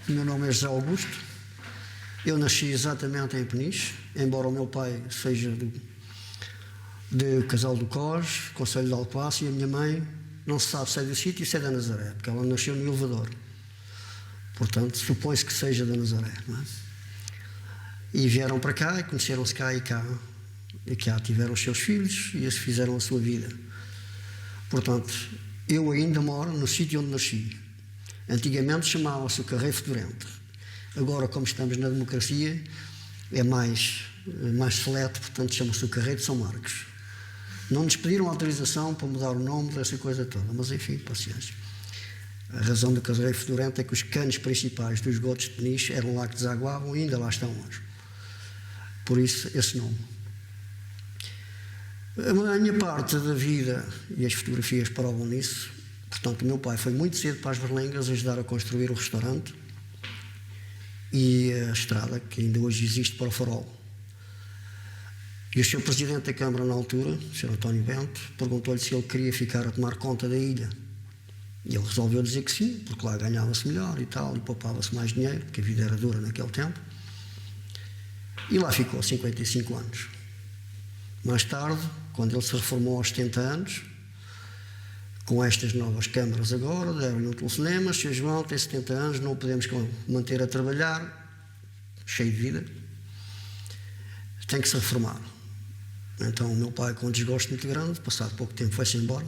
O meu nome é José Augusto. Eu nasci exatamente em Peniche, embora o meu pai seja de Casal do Cós, Concelho de Alcobaça, e a minha mãe não se sabe se é do sítio e se é da Nazaré, porque ela nasceu no Elevador. Portanto, supõe-se que seja da Nazaré, não é? E vieram para cá e conheceram-se cá e cá. E cá tiveram os seus filhos e eles fizeram a sua vida. Portanto, eu ainda moro no sítio onde nasci. Antigamente chamava-se o Carreiro Fedorento. Agora, como estamos na democracia, é mais seleto, portanto chama-se o Carreiro de São Marcos. Não nos pediram autorização para mudar o nome dessa coisa toda, mas enfim, paciência. A razão do Carreiro Fedorento é que os canos principais dos esgotos de Peniche eram lá que desaguavam e ainda lá estão hoje. Por isso, esse nome. A minha parte da vida, e as fotografias provam nisso, portanto, o meu pai foi muito cedo para as Berlengas ajudar a construir o restaurante e a estrada, que ainda hoje existe para o Farol. E o Sr. Presidente da Câmara, na altura, o Sr. António Bento, perguntou-lhe se ele queria ficar a tomar conta da ilha. E ele resolveu dizer que sim, porque lá ganhava-se melhor e tal, e poupava-se mais dinheiro, porque a vida era dura naquele tempo. E lá ficou 55 anos. Mais tarde, quando ele se reformou aos 70 anos, com estas novas câmaras agora, deram-lhe um telefonema: Sr. João tem 70 anos, não o podemos manter a trabalhar, cheio de vida, tem que se reformar. Então o meu pai, com um desgosto muito grande, passado pouco tempo foi-se embora.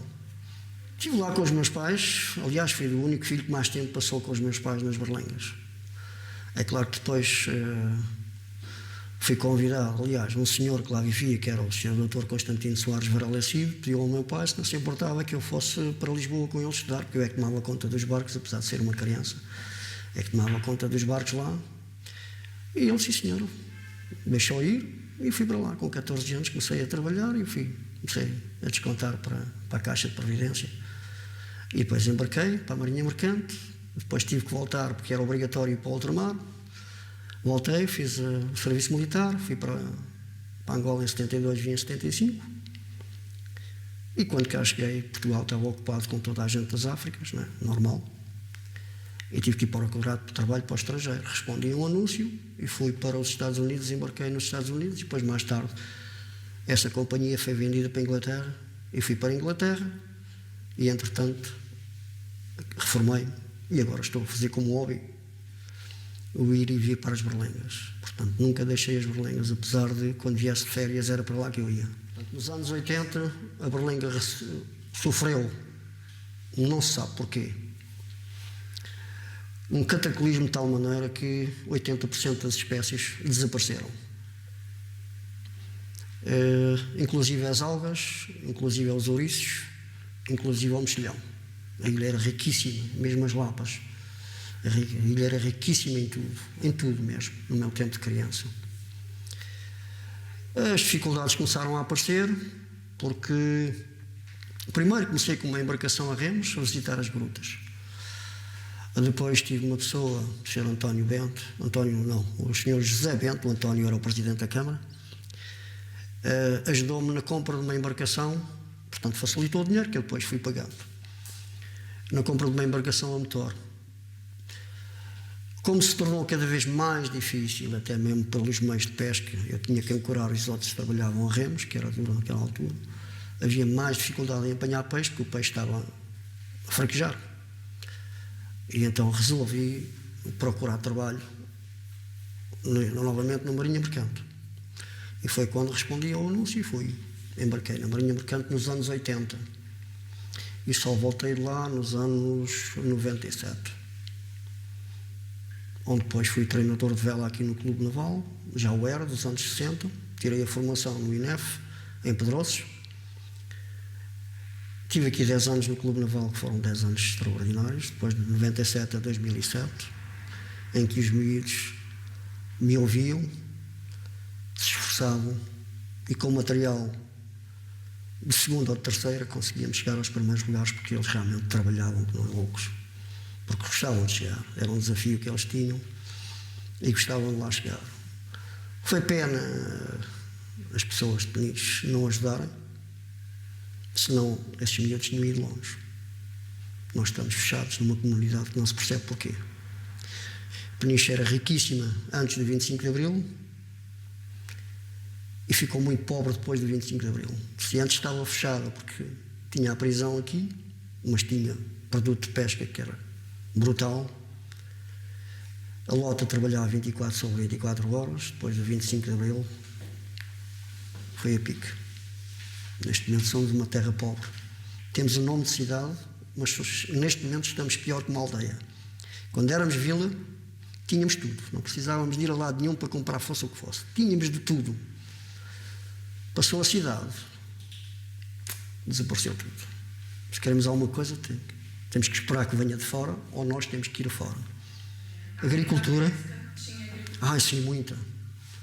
Estive lá com os meus pais, aliás fui o único filho que mais tempo passou com os meus pais nas Berlengas. É claro que depois fui convidado, aliás, um senhor que lá vivia, que era o Sr. Dr. Constantino Soares Varalecido, pediu ao meu pai se não se importava que eu fosse para Lisboa com ele estudar, porque eu é que tomava conta dos barcos, apesar de ser uma criança, é que tomava conta dos barcos lá. E ele, sim senhor, deixou ir e fui para lá. Com 14 anos comecei a trabalhar e comecei a descontar para a Caixa de Previdência. E depois embarquei para a Marinha Mercante, depois tive que voltar porque era obrigatório ir para o ultramar. Voltei, fiz o serviço militar, fui para Angola em 72, vim em 75. E quando cá cheguei, Portugal estava ocupado com toda a gente das Áfricas, não é? Normal. E tive que ir para o contrato de trabalho para o estrangeiro. Respondi a um anúncio e fui para os Estados Unidos, embarquei nos Estados Unidos, e depois, mais tarde, essa companhia foi vendida para a Inglaterra e fui para a Inglaterra e, entretanto, reformei-me e agora estou a fazer como hobby o ir e vir para as Berlengas. Portanto, nunca deixei as Berlengas, apesar de, quando viesse de férias, era para lá que eu ia. Portanto, nos anos 80, a Berlenga sofreu, não se sabe porquê, um cataclismo de tal maneira que 80% das espécies desapareceram. Inclusive as algas, inclusive os ouriços, inclusive o mexilhão. A ilha era riquíssima, mesmo as lapas. A ilha era riquíssima em tudo mesmo, no meu tempo de criança. As dificuldades começaram a aparecer, porque primeiro comecei com uma embarcação a remos a visitar as grutas. Depois tive uma pessoa, o Sr. António Bento, o Sr. José Bento, o António era o Presidente da Câmara, ajudou-me na compra de uma embarcação, portanto facilitou o dinheiro que eu depois fui pagando, na compra de uma embarcação a motor. Como se tornou cada vez mais difícil, até mesmo pelos meios de pesca, eu tinha que ancorar, os outros trabalhavam a remos, que era duro naquela altura, havia mais dificuldade em apanhar peixe, porque o peixe estava a fraquejar. E então resolvi procurar trabalho novamente na Marinha Mercante. E foi quando respondi ao anúncio e embarquei na Marinha Mercante nos anos 80. E só voltei de lá nos anos 97. Onde depois fui treinador de vela aqui no Clube Naval, já o era, dos anos 60. Tirei a formação no INEF, em Pedroços. Tive aqui 10 anos no Clube Naval, que foram 10 anos extraordinários, depois de 97 a 2007, em que os miúdos me ouviam, se esforçavam e com material de segunda ou de terceira conseguíamos chegar aos primeiros lugares, porque eles realmente trabalhavam como loucos, porque gostavam de chegar, era um desafio que eles tinham e gostavam de lá chegar. Foi pena as pessoas de Peniche não ajudarem, senão esses miúdos tinham ido longe. Nós estamos fechados numa comunidade que não se percebe porquê. Peniche era riquíssima antes do 25 de Abril e ficou muito pobre depois do 25 de Abril. Se antes estava fechada porque tinha a prisão aqui, mas tinha produto de pesca que era brutal. A Lota trabalhava 24 sobre 24 horas, depois do 25 de Abril foi a pique. Neste momento somos uma terra pobre. Temos o nome de cidade, mas neste momento estamos pior que uma aldeia. Quando éramos vila, tínhamos tudo. Não precisávamos de ir a lado nenhum para comprar fosse o que fosse. Tínhamos de tudo. Passou a cidade. Desapareceu tudo. Se queremos alguma coisa, temos que esperar que venha de fora ou nós temos que ir fora. Agricultura. Sim, muita.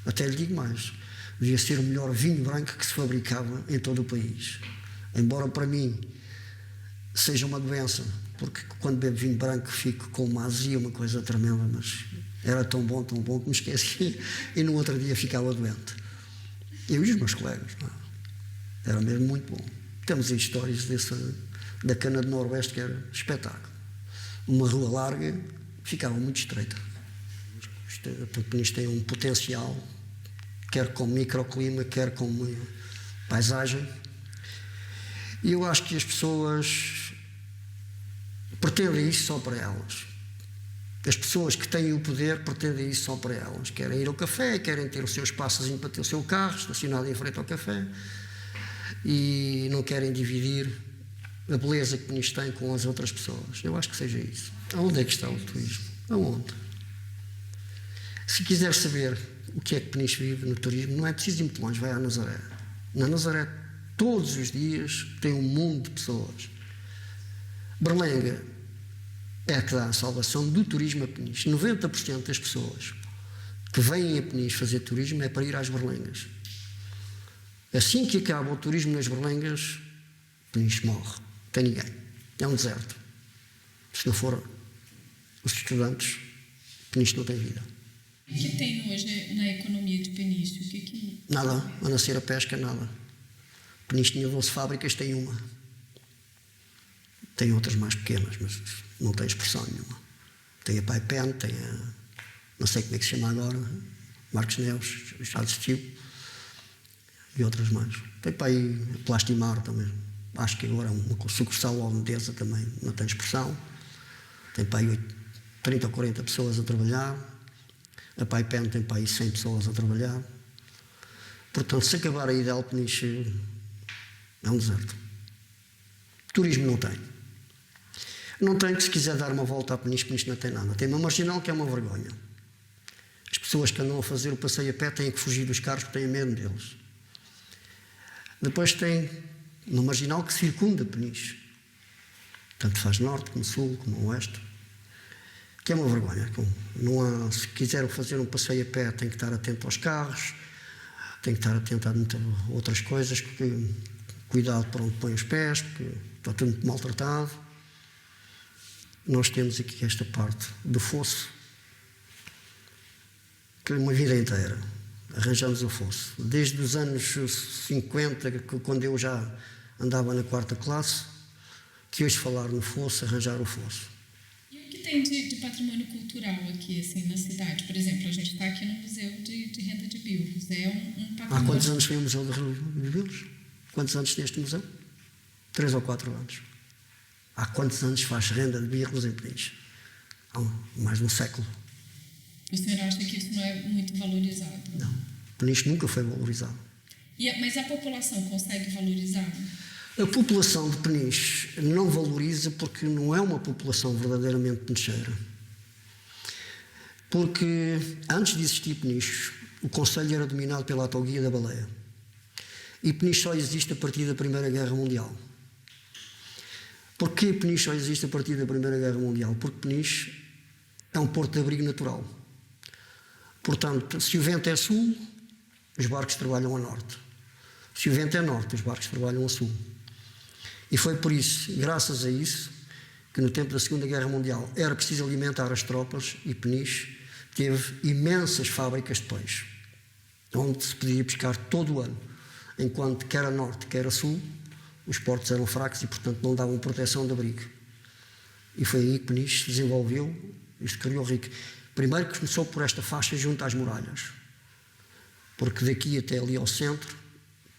Até lhe digo mais. Devia ser o melhor vinho branco que se fabricava em todo o país. Embora para mim seja uma doença, porque quando bebo vinho branco fico com uma azia, uma coisa tremenda, mas era tão bom que me esqueci e no outro dia ficava doente. Eu e os meus colegas. Era mesmo muito bom. Temos aí histórias da cana do Noroeste que era espetáculo. Uma rua larga ficava muito estreita. Isto tem um potencial, quer como microclima, quer como paisagem. E eu acho que as pessoas pretendem isso só para elas. As pessoas que têm o poder pretendem isso só para elas. Querem ir ao café, querem ter o seu espaçozinho para ter o seu carro estacionado em frente ao café e não querem dividir a beleza que Peniche tem com as outras pessoas. Eu acho que seja isso. Aonde é que está o turismo? Aonde? Se quiser saber o que é que Peniche vive no turismo, não é preciso ir muito longe, vai à Nazaré. Na Nazaré, todos os dias, tem um mundo de pessoas. Berlenga é a que dá a salvação do turismo a Peniche. 90% das pessoas que vêm a Peniche fazer turismo é para ir às Berlengas. Assim que acaba o turismo nas Berlengas, Peniche morre. Não tem ninguém. É um deserto. Se não for os estudantes, Peniche não tem vida. O que tem hoje na economia de Peniche? Nada. A não ser a pesca, nada. Peniche tinha 12 fábricas, tem uma. Tem outras mais pequenas, mas não tem expressão nenhuma. Tem a Paipen, tem a... não sei como é que se chama agora, Marcos Neves, já desistiu, e outras mais. Tem para aí a Plastimar também. Acho que agora é uma sucursal holandesa também, não tem expressão. Tem para aí 30 ou 40 pessoas a trabalhar. A Paipen tem para aí 100 pessoas a trabalhar. Portanto, se acabar a Ideal Peniche, é um deserto. Turismo não tem. Não tem que, se quiser dar uma volta à Peniche, Peniche não tem nada. Tem uma marginal que é uma vergonha. As pessoas que andam a fazer o passeio a pé têm que fugir dos carros porque têm medo deles. Depois tem uma marginal que circunda Peniche. Tanto faz norte, como sul, como oeste. Que é uma vergonha. Não há, se quiser fazer um passeio a pé, tem que estar atento aos carros, tem que estar atento a muitas outras coisas, porque, cuidado para onde põe os pés, porque está tudo muito maltratado. Nós temos aqui esta parte do fosso, que uma vida inteira arranjamos o fosso. Desde os anos 50, quando eu já andava na 4ª classe, que hoje falar no fosso, arranjar o fosso. E o que tem de patrimônio cultural aqui, assim, na cidade? Por exemplo, a gente está aqui no Museu de Renda de Bilros. É um patrimônio... Há quantos anos foi o Museu de Bilros? Quantos anos tem este museu? 3 ou 4 anos. Há quantos anos faz renda de birros em Peniche? Há mais de um século. O senhor acha que isso não é muito valorizado? Não. Peniche nunca foi valorizado. Mas a população consegue valorizar? A população de Peniche não valoriza porque não é uma população verdadeiramente penicheira. Porque antes de existir Peniche, o concelho era dominado pela Autoguia da Baleia. E Peniche só existe a partir da Primeira Guerra Mundial. Porquê Peniche só existe a partir da Primeira Guerra Mundial? Porque Peniche é um porto de abrigo natural. Portanto, se o vento é sul, os barcos trabalham a norte. Se o vento é norte, os barcos trabalham a sul. E foi por isso, graças a isso, que no tempo da Segunda Guerra Mundial era preciso alimentar as tropas e Peniche teve imensas fábricas de peixe, onde se podia pescar todo o ano, enquanto quer a norte, quer a sul, os portos eram fracos e, portanto, não davam proteção de abrigo. E foi aí que Peniche se desenvolveu Isto criou rico. Primeiro começou por esta faixa junto às muralhas, porque daqui até ali ao centro,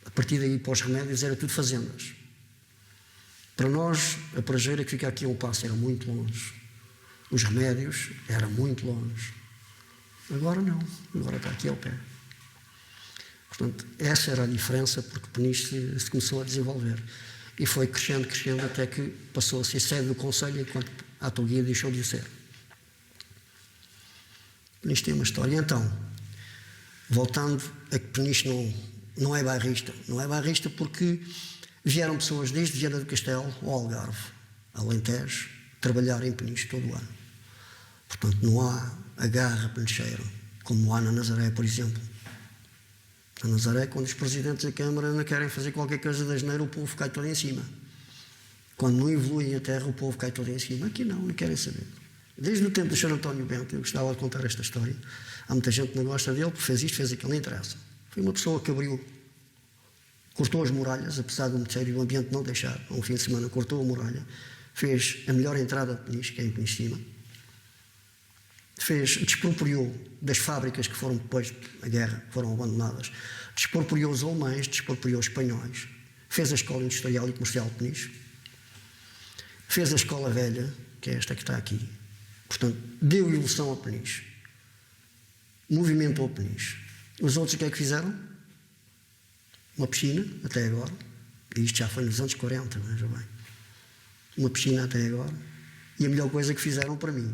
a partir daí para os remédios, era tudo fazendas. Para nós, a prajeira que fica aqui a um passo era muito longe. Os remédios era muito longe. Agora não, agora está aqui ao pé. Portanto, essa era a diferença, porque Peniche se começou a desenvolver. E foi crescendo, crescendo, até que passou a ser sede do Conselho, enquanto a Autoguia deixou de o ser. Peniche tem uma história. Então, voltando a que Peniche não é bairrista. Não é bairrista porque vieram pessoas desde Viana do Castelo ao Algarve, Alentejo, trabalhar em Peniche todo o ano. Portanto, não há a garra penicheira, como há na Nazaré, por exemplo. Na Nazaré, quando os presidentes da Câmara não querem fazer qualquer coisa de asneira, o povo cai todo em cima. Quando não evolui a terra, o povo cai todo em cima. Aqui não querem saber. Desde o tempo do Sr. António Bento, eu gostava de contar esta história. Há muita gente que não gosta dele, porque fez isto, fez aquilo, não interessa. Foi uma pessoa que cortou as muralhas, apesar do Ministério e do Ambiente não deixar, a um fim de semana, cortou a muralha, fez a melhor entrada de Peniche, que é em Peniche-Cima, despropriou das fábricas que foram depois da guerra, foram abandonadas, despropriou os alemães, despropriou os espanhóis, fez a Escola Industrial e Comercial de Peniche, fez a Escola Velha, que é esta que está aqui, portanto, deu evolução a Peniche, movimentou Peniche. Os outros o que é que fizeram? Uma piscina, até agora, e isto já foi nos anos 40, veja bem, uma piscina até agora, e a melhor coisa que fizeram para mim,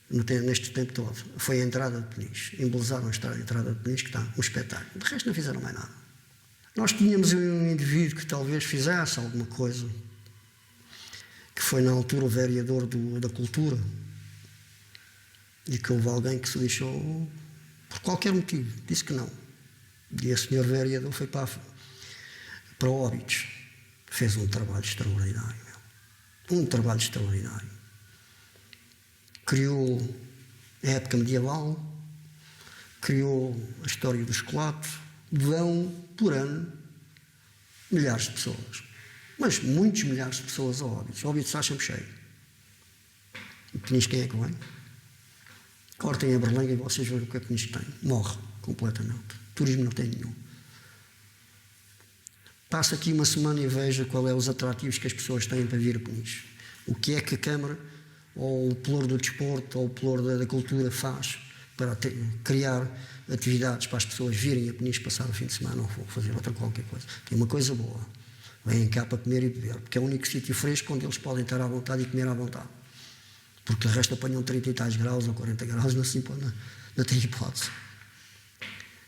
neste tempo todo, foi a entrada de Peniche. Embelezaram a entrada de Peniche, que está um espetáculo. De resto não fizeram mais nada. Nós tínhamos um indivíduo que talvez fizesse alguma coisa, que foi na altura o vereador da Cultura, e que houve alguém que se deixou, por qualquer motivo, disse que não. E esse senhor vereador foi para Óbidos. Fez um trabalho extraordinário. Um trabalho extraordinário. Criou a época medieval, criou a história do chocolate, vão, por ano, milhares de pessoas. Mas muitos milhares de pessoas a Óbidos. Óbidos está sempre cheio. E Peniche, quem é que vem? Cortem a berlenga e vocês veem o que a Peniche tem. Morre completamente. Turismo não tem nenhum. Passa aqui uma semana e veja qual é os atrativos que as pessoas têm para vir a Peniche. O que é que a Câmara, ou o Pelouro do Desporto, ou o Pelouro da Cultura faz para criar atividades para as pessoas virem a Peniche passar o fim de semana ou fazer outra qualquer coisa. Tem uma coisa boa. Vêm cá para comer e beber, porque é o único sítio fresco onde eles podem estar à vontade e comer à vontade. Porque o resto apanham 30 e tais graus ou 40 graus, não tem hipótese.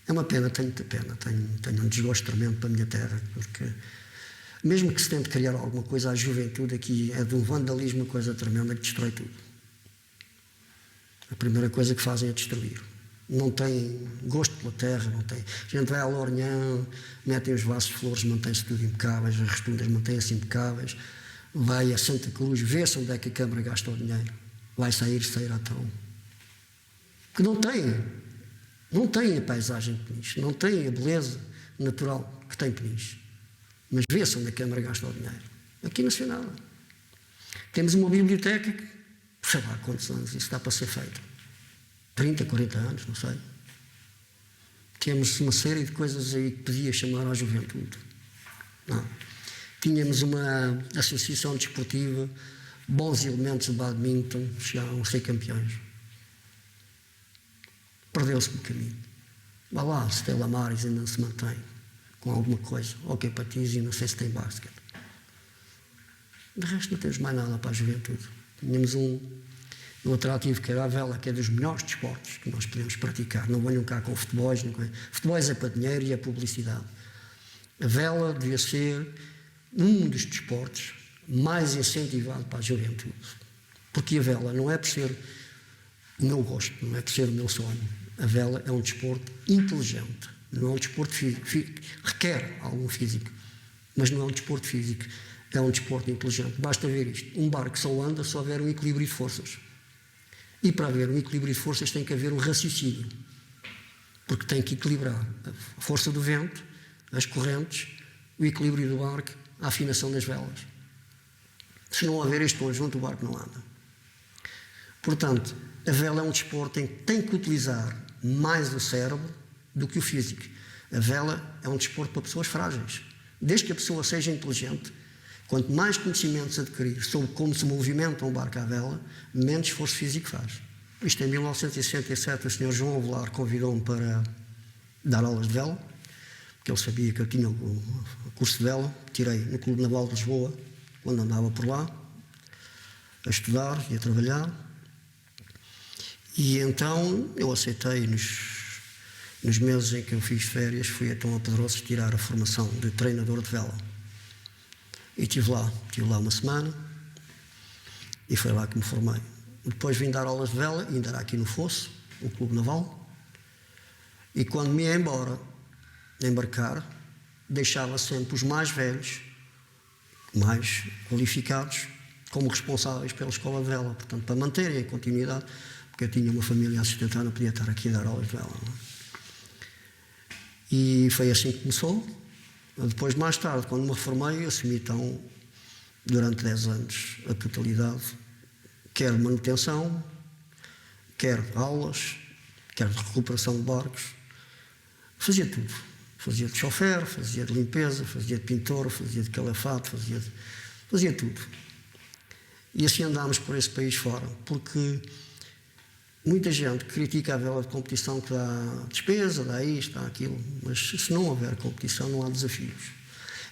É uma pena, tenho muita pena, tenho um desgosto tremendo para a minha terra, porque mesmo que se tente criar alguma coisa, a juventude aqui é de um vandalismo, uma coisa tremenda que destrói tudo. A primeira coisa que fazem é destruir. Não têm gosto pela terra, não têm. A gente vai à Lourinhã, metem os vasos de flores, mantém-se tudo impecáveis, as rotundas mantêm-se impecáveis, vai a Santa Cruz, vê-se onde é que a Câmara gasta o dinheiro, vai sair à tão. Que não têm a paisagem de Peniche, não têm a beleza natural que tem Peniche. Mas vê-se onde a Câmara gasta o dinheiro. Aqui não se vê nada. Temos uma biblioteca que, sei lá quantos anos isso está para ser feito. 30, 40 anos, não sei. Tínhamos uma série de coisas aí que podia chamar à juventude. Não. Tínhamos uma associação desportiva, bons elementos de badminton, chegaram a ser campeões. Perdeu-se no caminho. Vá lá, Stella Maris ainda se mantém com alguma coisa. Ok, patins e não sei se tem basquete. De resto não temos mais nada para a juventude. Tínhamos um atrativo que era a vela, que é dos melhores desportos que nós podemos praticar. Não venham cá com futebols. Futebols é para dinheiro e é publicidade. A vela devia ser um dos desportos mais incentivado para a juventude. Porque a vela não é por ser o meu gosto, não é por ser o meu sonho. A vela é um desporto inteligente. Não é um desporto físico. Requer algum físico, mas não é um desporto físico. É um desporto inteligente. Basta ver isto. Um barco só anda se houver um equilíbrio de forças. E para haver um equilíbrio de forças tem que haver um raciocínio. Porque tem que equilibrar a força do vento, as correntes, o equilíbrio do barco, a afinação das velas. Se não houver este conjunto, o barco não anda. Portanto, a vela é um desporto em que tem que utilizar mais o cérebro do que o físico. A vela é um desporto para pessoas frágeis. Desde que a pessoa seja inteligente, quanto mais conhecimentos adquirir sobre como se movimenta um barco à vela, menos esforço físico faz. Isto em 1967, o Sr. João Avelar convidou-me para dar aulas de vela, porque ele sabia que eu tinha o curso de vela. Tirei no Clube Naval de Lisboa, quando andava por lá, a estudar e a trabalhar. E então eu aceitei, nos meses em que eu fiz férias, fui então a Pedroços tirar a formação de treinador de vela. E estive lá uma semana, e foi lá que me formei. Depois vim dar aulas de vela, ainda era aqui no Fosso, o Clube Naval, e quando me ia embora, embarcar, deixava sempre os mais velhos, mais qualificados, como responsáveis pela escola de vela, portanto, para manterem a continuidade, porque eu tinha uma família a sustentar, não podia estar aqui a dar aulas de vela. Não é? E foi assim que começou. Depois, mais tarde, quando me reformei, assumi então, durante 10 anos, a totalidade, quer de manutenção, quer de aulas, quer de recuperação de barcos. Fazia tudo. Fazia de chofer, fazia de limpeza, fazia de pintor, fazia de calafate, fazia tudo. E assim andámos por esse país fora, porque muita gente critica a vela de competição, que dá despesa, dá isto, dá aquilo, mas se não houver competição não há desafios.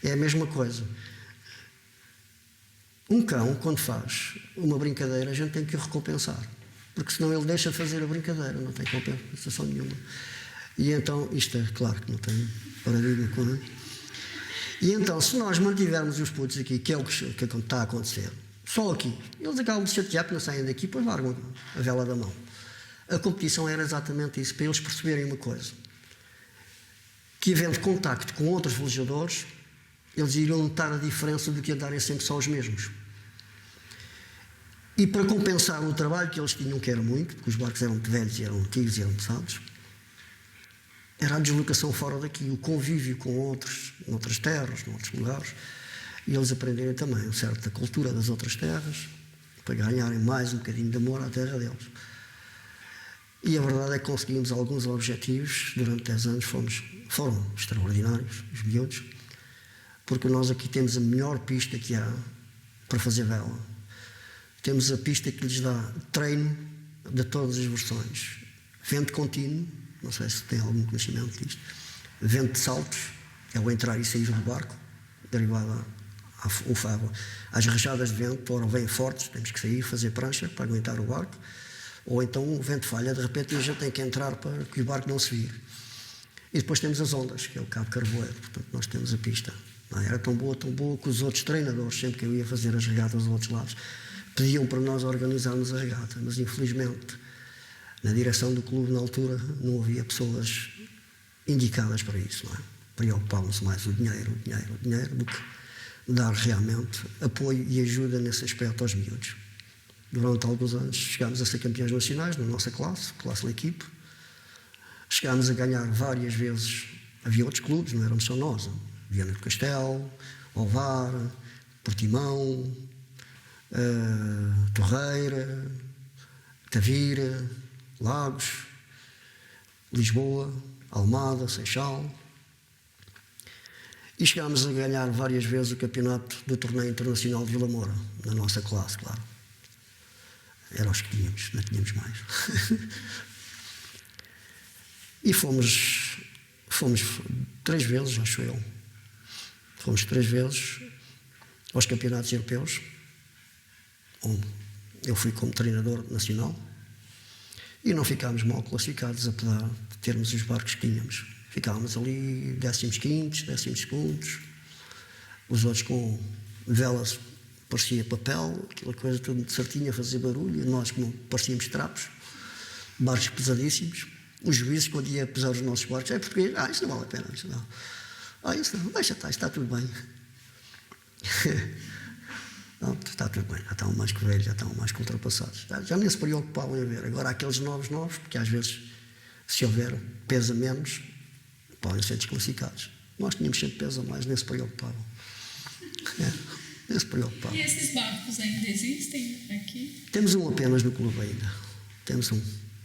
É a mesma coisa. Um cão, quando faz uma brincadeira, a gente tem que o recompensar, porque senão ele deixa de fazer a brincadeira, não tem compensação nenhuma. E então, isto é claro que não tem paradigma com ele. E então, se nós mantivermos os putos aqui, que é o que está a acontecer, só aqui, eles acabam de chatear, porque não saem daqui, depois largam a vela da mão. A competição era exatamente isso, para eles perceberem uma coisa, que havendo contacto com outros velejadores, eles iriam notar a diferença do que andarem sempre só os mesmos. E para compensar o trabalho que eles tinham, que era muito, porque os barcos eram muito velhos e eram antigos e eram pesados, era a deslocação fora daqui, o convívio com outros, noutras terras, noutros lugares, e eles aprenderem também um certo da cultura das outras terras, para ganharem mais um bocadinho de amor à terra deles. E a verdade é que conseguimos alguns objetivos, durante 10 anos foram extraordinários, os miúdos, porque nós aqui temos a melhor pista que há para fazer vela. Temos a pista que lhes dá treino de todas as versões. Vento contínuo, não sei se tem algum conhecimento disto. Vento de saltos, é o entrar e sair do barco, derivado às rajadas de vento, ora vêm fortes, temos que sair, fazer prancha para aguentar o barco, ou então o vento falha, de repente a gente tem que entrar para que o barco não se vire. E depois temos as ondas, que é o Cabo Carvoeiro, portanto nós temos a pista. Não, era tão boa que os outros treinadores, sempre que eu ia fazer as regatas aos outros lados, pediam para nós organizarmos a regata, mas infelizmente na direção do clube na altura não havia pessoas indicadas para isso, não é? Preocupavam-se mais o dinheiro do que dar realmente apoio e ajuda nesse aspecto aos miúdos. Durante alguns anos chegámos a ser campeões nacionais na nossa classe da equipe. Chegámos a ganhar várias vezes, havia outros clubes, não éramos só nós, Viana do Castelo, Ovar, Portimão, Torreira, Tavira, Lagos, Lisboa, Almada, Seixal. E chegámos a ganhar várias vezes o campeonato do torneio internacional de Vila Moura, na nossa classe, claro. Era os que tínhamos, não tínhamos mais. E fomos 3 vezes, acho eu. Fomos 3 vezes aos campeonatos europeus, onde eu fui como treinador nacional, e não ficámos mal classificados, apesar de termos os barcos que tínhamos. Ficávamos ali 15º, 12º, os outros com velas, parecia papel, aquela coisa toda muito certinha, a fazer barulho, e nós como parecíamos trapos, barcos pesadíssimos. Os juízes, quando ia pesar os nossos barcos, é português, isso não vale a pena, isso não. Isso não, deixa estar, está tudo bem. Não, está tudo bem, já estão mais que velhos, já estão mais que ultrapassados. Já nem se preocupavam em ver. Agora, aqueles novos, porque às vezes, se houver peso a menos, podem ser desclassificados. Nós tínhamos sempre peso a mais, nem se preocupavam. não se preocupava. E esses barcos ainda existem aqui? Temos um apenas no clube ainda. Temos um.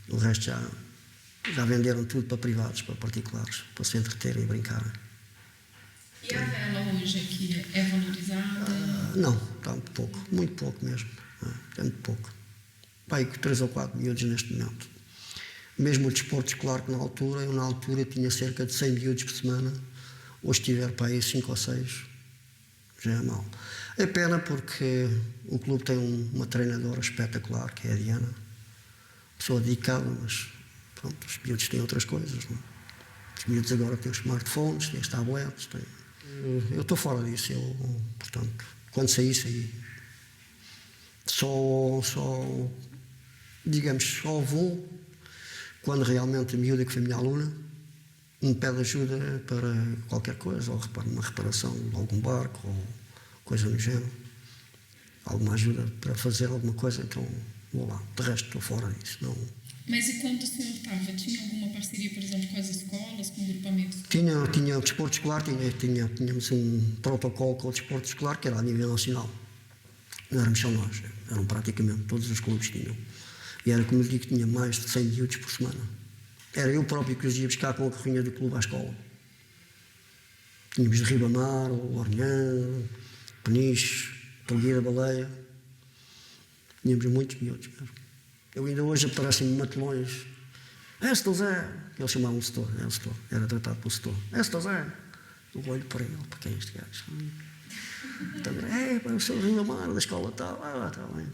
O resto já venderam tudo para privados, para particulares, para se entreterem e brincarem. E a vela hoje aqui é valorizada? Não, está muito pouco, muito pouco mesmo. É muito pouco. Vai com 3 ou 4 miúdos neste momento. Mesmo o desporto escolar que eu na altura tinha cerca de 100 miúdos por semana, hoje tiver para aí 5 ou 6, já é mau. É pena porque o clube tem uma treinadora espetacular, que é a Diana, pessoa dedicada, mas pronto, os miúdos têm outras coisas, não é? Os miúdos agora têm os smartphones, têm as tablets, eu estou fora disso, portanto, quando saí. Só vou quando realmente a miúda, que foi minha aluna, me pede ajuda para qualquer coisa, ou uma reparação de algum barco, ou coisa no género, alguma ajuda para fazer alguma coisa, então vou lá. De resto, estou fora disso. Não. Mas e quando o senhor estava, tinha alguma parceria, por exemplo, com as escolas, com grupamentos? Tinha o desporto escolar, tínhamos um protocolo com o desporto escolar que era a nível nacional. Não éramos só nós, eram praticamente todos os clubes tinham. E era, como eu digo, tinha mais de 100 miúdos por semana. Era eu próprio que os ia buscar com a carrinha do clube à escola. Tínhamos de Ribamar, Ornhã, Peniche, Tolgueira, Baleia. Tínhamos muitos miúdos mesmo. Eu ainda hoje aparecem-me matelões. Setor Zé! Eles chamavam-me Setor, era o Setor, era tratado pelo Setor. Setor Zé! Eu olho para ele, para quem é este gajo? Eu sou o Ribamar da escola tal. Está bem.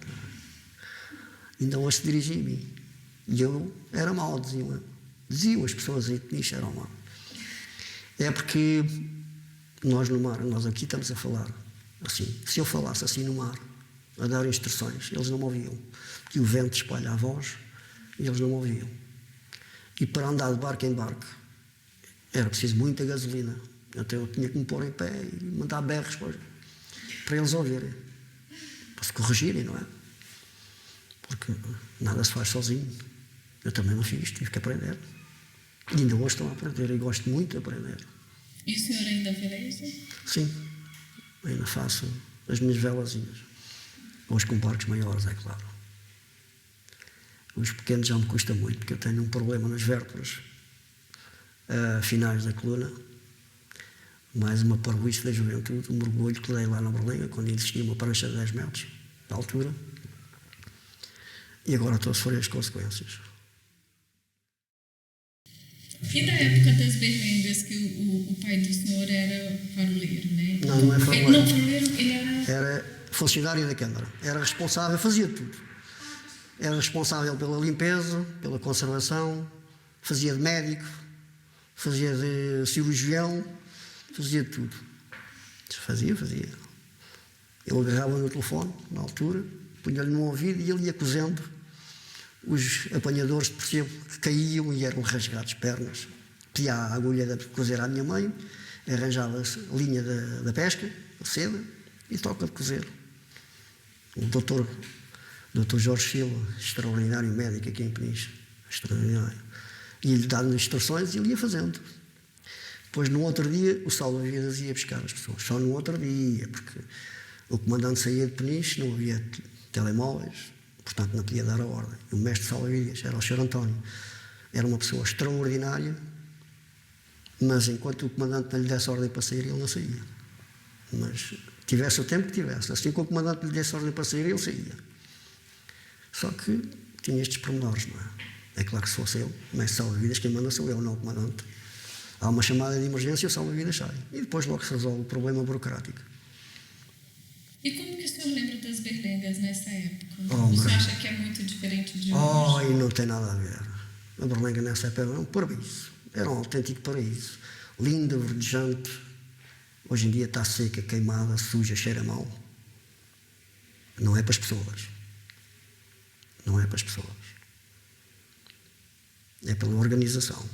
Ainda hoje se dirigia a mim. E eu era mau, diziam as pessoas aí de Peniche eram mau. É porque nós aqui estamos a falar assim. Se eu falasse assim no mar, a dar instruções, eles não me ouviam. Porque o vento espalha a voz e eles não me ouviam. E para andar de barco em barco era preciso muita gasolina. Então eu tinha que me pôr em pé e mandar berros para eles ouvirem. Para se corrigirem, não é? Porque nada se faz sozinho. Eu também não fiz, tive que aprender. E ainda hoje estou a aprender e gosto muito de aprender. E o senhor ainda veleja? Sim, ainda faço as minhas velazinhas. Hoje com barcos maiores, é claro. Os pequenos já me custa muito, porque eu tenho um problema nas vértebras finais da coluna. Mais uma parvoíce da juventude, um mergulho que dei lá na Berlenga, quando existia uma prancha de 10 metros de altura. E agora estou a sofrer as consequências. E da época das berlengas, que o pai do senhor era faroleiro, né? Não é faroleiro. Não, faroleiro, ele era... Era funcionário da Câmara. Era responsável, fazia tudo. Era responsável pela limpeza, pela conservação, fazia de médico, fazia de cirurgião, fazia tudo. Fazia. Eu agarrava no telefone, na altura, punha-lhe no ouvido e ele ia cozendo os apanhadores de percebo que caíam e eram rasgados pernas. Pedia a agulha de cozer à minha mãe, arranjava a linha da pesca, a seda, e toca de cozer. O doutor Jorge Silva, extraordinário médico aqui em Peniche, extraordinário. E-lhe dando instruções e ele ia fazendo. Depois, no outro dia, o salva-vidas ia buscar as pessoas. Só no outro dia, porque o comandante saía de Peniche, não havia telemóveis, portanto não podia dar a ordem. O mestre salva-vidas era o Sr. António. Era uma pessoa extraordinária, mas enquanto o comandante não lhe desse a ordem para sair, ele não saía. Mas tivesse o tempo que tivesse. Assim que o comandante lhe desse a ordem para sair, ele saía. Só que tinha estes pormenores, não é? É claro que se fosse eu, o mestre salva-vidas, quem manda sou eu, não o comandante. Há uma chamada de emergência, o salva-vidas sai. E depois logo se resolve o problema burocrático. E como que o senhor lembra das berlengas nessa época? O senhor acha que é muito diferente de hoje? E não tem nada a ver. A Berlenga nessa época era um paraíso. Era um autêntico paraíso. Linda, verdejante. Hoje em dia está seca, queimada, suja, cheira mal. Não é para as pessoas. Não é para as pessoas. É pela organização.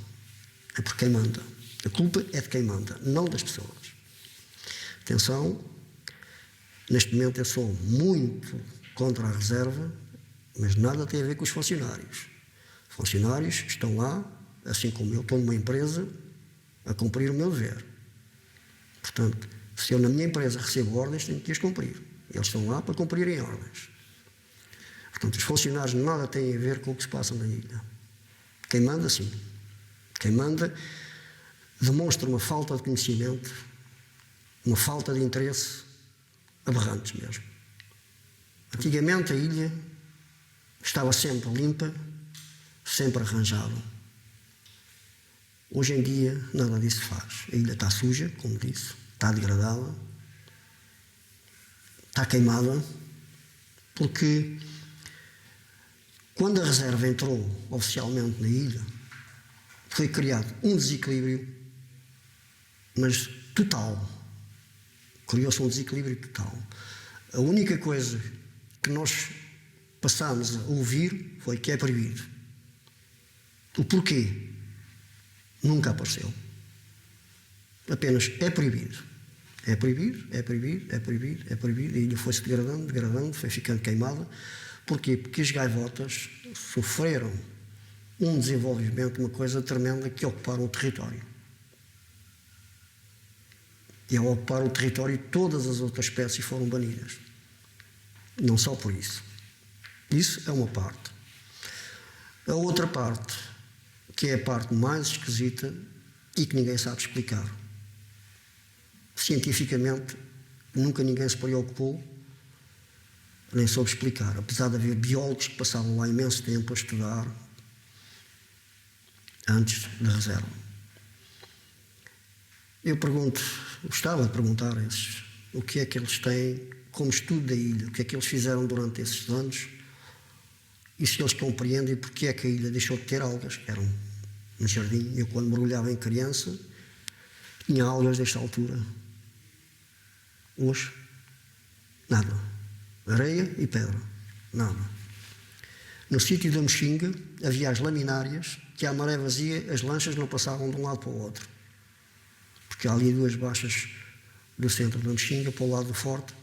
É por quem manda. A culpa é de quem manda, não das pessoas. Atenção, neste momento eu sou muito contra a reserva, mas nada tem a ver com os funcionários. Os funcionários estão lá, assim como eu estou numa empresa, a cumprir o meu dever. Portanto, Se eu na minha empresa recebo ordens, tenho que as cumprir. Eles estão lá para cumprirem ordens. Portanto, os funcionários nada têm a ver com o que se passa na ilha. Quem manda, sim. Quem manda demonstra uma falta de conhecimento, uma falta de interesse, aberrantes mesmo. Antigamente a ilha estava sempre limpa, sempre arranjada. Hoje em dia nada disso se faz. A ilha está suja, como disse, está degradada, está queimada, porque quando a reserva entrou oficialmente na ilha, foi criado um desequilíbrio, mas total. Criou-se um desequilíbrio total. A única coisa que nós passámos a ouvir foi que é proibido. O porquê? Nunca apareceu. Apenas é proibido. É proibido, é proibido, é proibido, é proibido. A ilha foi-se degradando, degradando, foi ficando queimada. Porquê? Porque as gaivotas sofreram um desenvolvimento, uma coisa tremenda, que ocuparam o território. E ao ocupar o território, todas as outras espécies foram banidas. Não só por isso. Isso é uma parte. A outra parte, que é a parte mais esquisita e que ninguém sabe explicar. Cientificamente, nunca ninguém se preocupou, nem soube explicar, apesar de haver biólogos que passavam lá imenso tempo a estudar antes da reserva. Eu gostava de perguntar a esses o que é que eles têm como estudo da ilha, o que é que eles fizeram durante esses anos e se eles compreendem porque é que a ilha deixou de ter algas. Era um jardim. Eu, quando mergulhava em criança, tinha algas desta altura. Hoje, nada. Areia e pedra. Nada. No sítio da Mexinga havia as laminárias, que à maré vazia as lanchas não passavam de um lado para o outro. Porque há ali duas baixas do centro da Mexinga para o lado do forte.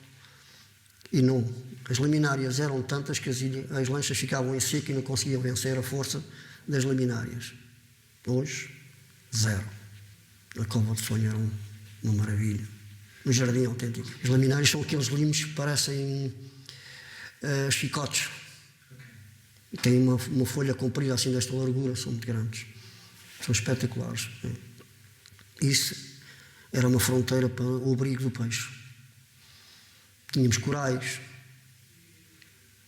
E não. As laminárias eram tantas que as lanchas ficavam em seco e não conseguiam vencer a força das laminárias. Hoje, zero. A Cova de Sonho era uma maravilha. Um jardim autêntico. As laminárias são aqueles limos que parecem chicotes. Têm uma folha comprida assim desta largura, são muito grandes. São espetaculares. Isso era uma fronteira para o abrigo do peixe. Tínhamos corais,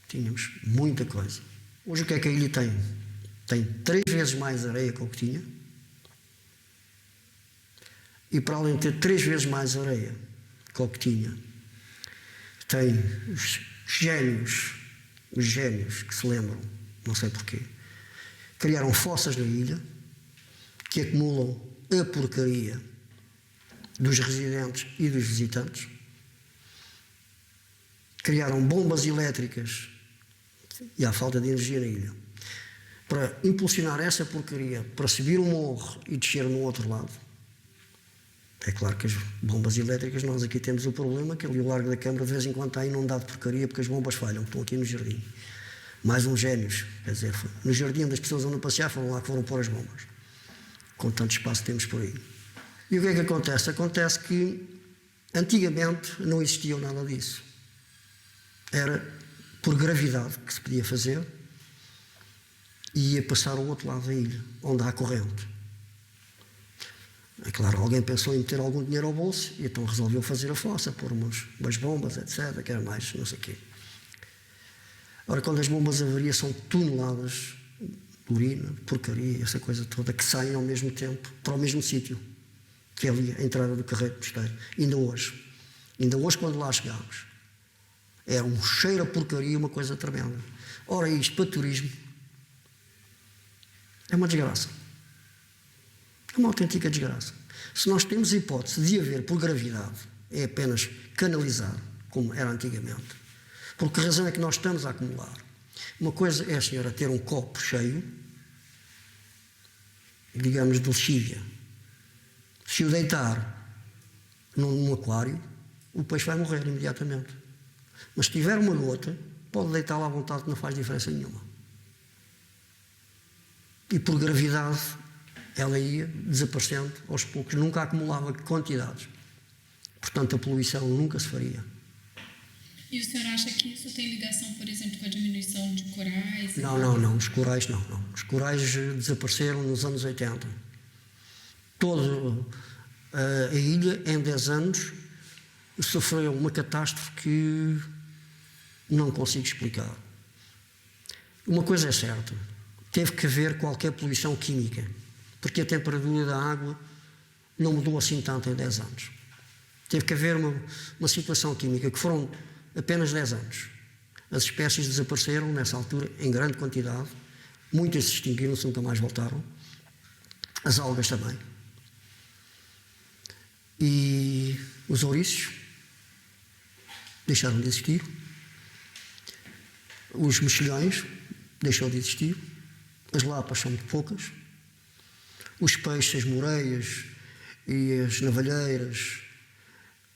tínhamos muita coisa. Hoje o que é que a ilha tem? Tem 3 vezes mais areia que o que tinha. E para além de ter 3 vezes mais areia que o que tinha, tem os génios que se lembram, não sei porquê, criaram fossas na ilha que acumulam a porcaria dos residentes e dos visitantes. Criaram bombas elétricas, e há falta de energia na ilha, para impulsionar essa porcaria, para subir um morro e descer no outro lado. É claro que as bombas elétricas, nós aqui temos o problema que ali o Largo da Câmara de vez em quando está inundado de porcaria porque as bombas falham, que estão aqui no jardim. Mais uns génios, quer dizer, no jardim onde as pessoas andam a passear, foram lá que foram pôr as bombas. Com tanto espaço que temos por aí. E o que é que acontece? Acontece que antigamente não existia nada disso. Era por gravidade que se podia fazer e ia passar ao outro lado da ilha, onde há corrente. É claro, alguém pensou em meter algum dinheiro ao bolso e então resolveu fazer a fossa, pôr umas bombas, etc., que era mais não sei o quê. Ora, quando as bombas avariam, são toneladas de urina, de porcaria, essa coisa toda, que saem ao mesmo tempo para o mesmo sítio, que é ali a entrada do Carreiro Mosteiro. Ainda hoje quando lá chegámos, era um cheiro a porcaria, uma coisa tremenda. Ora, isto para turismo é uma desgraça. É uma autêntica desgraça. Se nós temos a hipótese de haver por gravidade, é apenas canalizar, como era antigamente. Por que razão é que nós estamos a acumular? Uma coisa é a senhora ter um copo cheio, digamos, de lexívia. Se o deitar num aquário, o peixe vai morrer imediatamente. Mas se tiver uma gota, pode deitá-la à vontade, que não faz diferença nenhuma. E por gravidade, ela ia desaparecendo aos poucos, nunca acumulava quantidades. Portanto, a poluição nunca se faria. E o senhor acha que isso tem ligação, por exemplo, com a diminuição de corais? Não, os corais não. Os corais desapareceram nos anos 80. Toda a ilha, em 10 anos, sofreu uma catástrofe que não consigo explicar. Uma coisa é certa, teve que haver qualquer poluição química, porque a temperatura da água não mudou assim tanto em 10 anos. Teve que haver uma situação química que foram apenas 10 anos. As espécies desapareceram nessa altura em grande quantidade, muitas se extinguiram-se, nunca mais voltaram, as algas também. E os ouriços deixaram de existir, os mexilhões deixou de existir, as lapas são muito poucas, os peixes, as moreias e as navalheiras,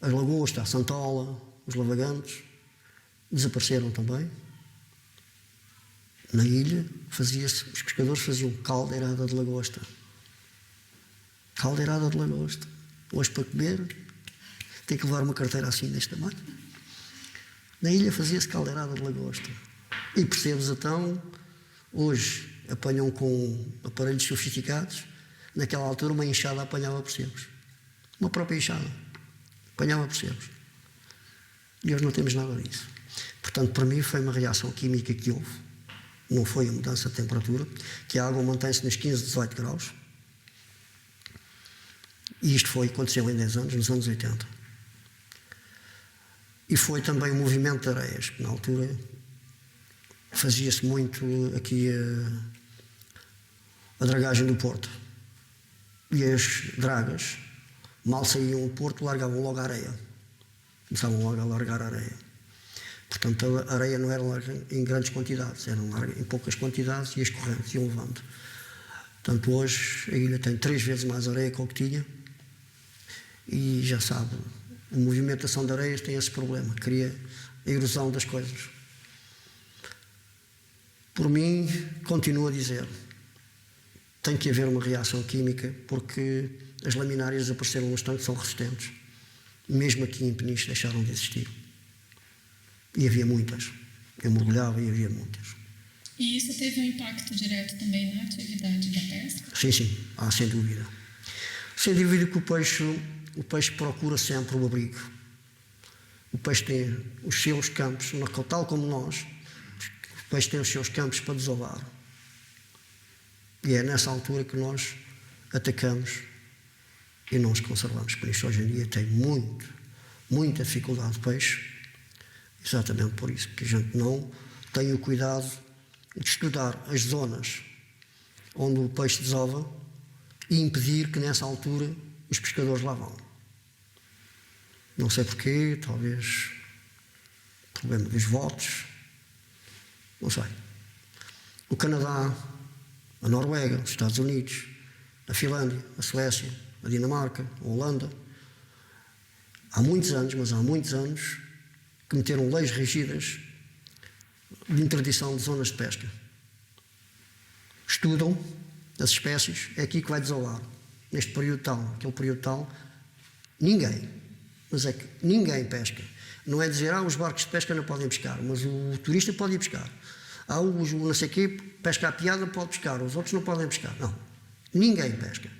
as lagostas, a santola, os lavagantes, desapareceram também. Na ilha, os pescadores faziam caldeirada de lagosta. Caldeirada de lagosta. Hoje, para comer, tem que levar uma carteira assim deste tamanho. Na ilha fazia-se caldeirada de lagosta. E percebes, então, hoje apanham com aparelhos sofisticados. Naquela altura, uma enxada apanhava percebes. Uma própria enxada apanhava percebes. E hoje não temos nada disso. Portanto, para mim, foi uma reação química que houve. Não foi a mudança de temperatura, que a água mantém-se nos 15, 18 graus. E isto aconteceu em 10 anos, nos anos 80. E foi também o movimento de areias, que na altura fazia-se muito aqui a dragagem do Porto. E as dragas, mal saíam do Porto, largavam logo a areia. Começavam logo a largar a areia. Portanto, a areia não era larga em grandes quantidades, era larga em poucas quantidades e as correntes iam levando. Portanto, hoje a ilha tem 3 vezes mais areia que o que tinha e já sabe, a movimentação de areias tem esse problema, cria a erosão das coisas. Por mim, continuo a dizer, tem que haver uma reação química porque as laminárias desapareceram nos tanques, são resistentes. Mesmo aqui em Peniche deixaram de existir. E havia muitas. Eu mergulhava e havia muitas. E isso teve um impacto direto também na atividade da pesca? Sim, sem dúvida. Sem dúvida que o peixe procura sempre o abrigo. O peixe tem os seus campos, tal como nós, o peixe tem os seus campos para desovar. E é nessa altura que nós atacamos e não os conservamos. Por isso, hoje em dia, tem muita dificuldade de peixe. Exatamente por isso, porque a gente não tem o cuidado de estudar as zonas onde o peixe desova e impedir que nessa altura os pescadores lá vão. Não sei porquê, talvez problema dos votos, não sei. O Canadá, a Noruega, os Estados Unidos, a Finlândia, a Suécia, a Dinamarca, a Holanda, há muitos anos, que meteram leis rígidas de interdição de zonas de pesca. Estudam as espécies, é aqui que vai desovar. Neste período tal, aquele período tal, ninguém pesca. Não é dizer, os barcos de pesca não podem pescar, mas o turista pode ir pescar. O não sei quê, pesca à piada, pode pescar, os outros não podem pescar. Não, ninguém pesca.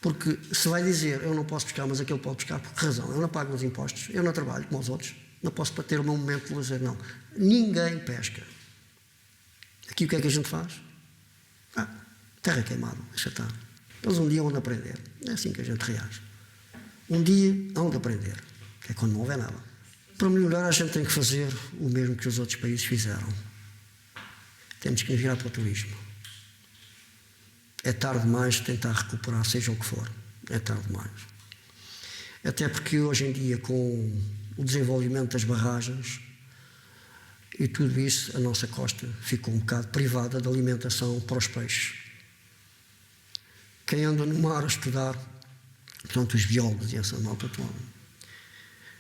Porque se vai dizer, eu não posso pescar, mas aquele pode pescar, por que razão? Eu não pago os impostos, eu não trabalho como os outros, não posso ter o meu momento de lazer, não. Ninguém pesca. Aqui o que é que a gente faz? Terra queimada, deixa estar. Eles um dia vão de aprender. É assim que a gente reage. Um dia hão de aprender, que é quando não houver nada. Para melhorar, a gente tem que fazer o mesmo que os outros países fizeram. Temos que virar para o turismo. É tarde demais tentar recuperar, seja o que for. É tarde demais. Até porque hoje em dia, com o desenvolvimento das barragens e tudo isso, a nossa costa ficou um bocado privada de alimentação para os peixes. Quem anda no mar a estudar, portanto os biólogos e essa malta toda,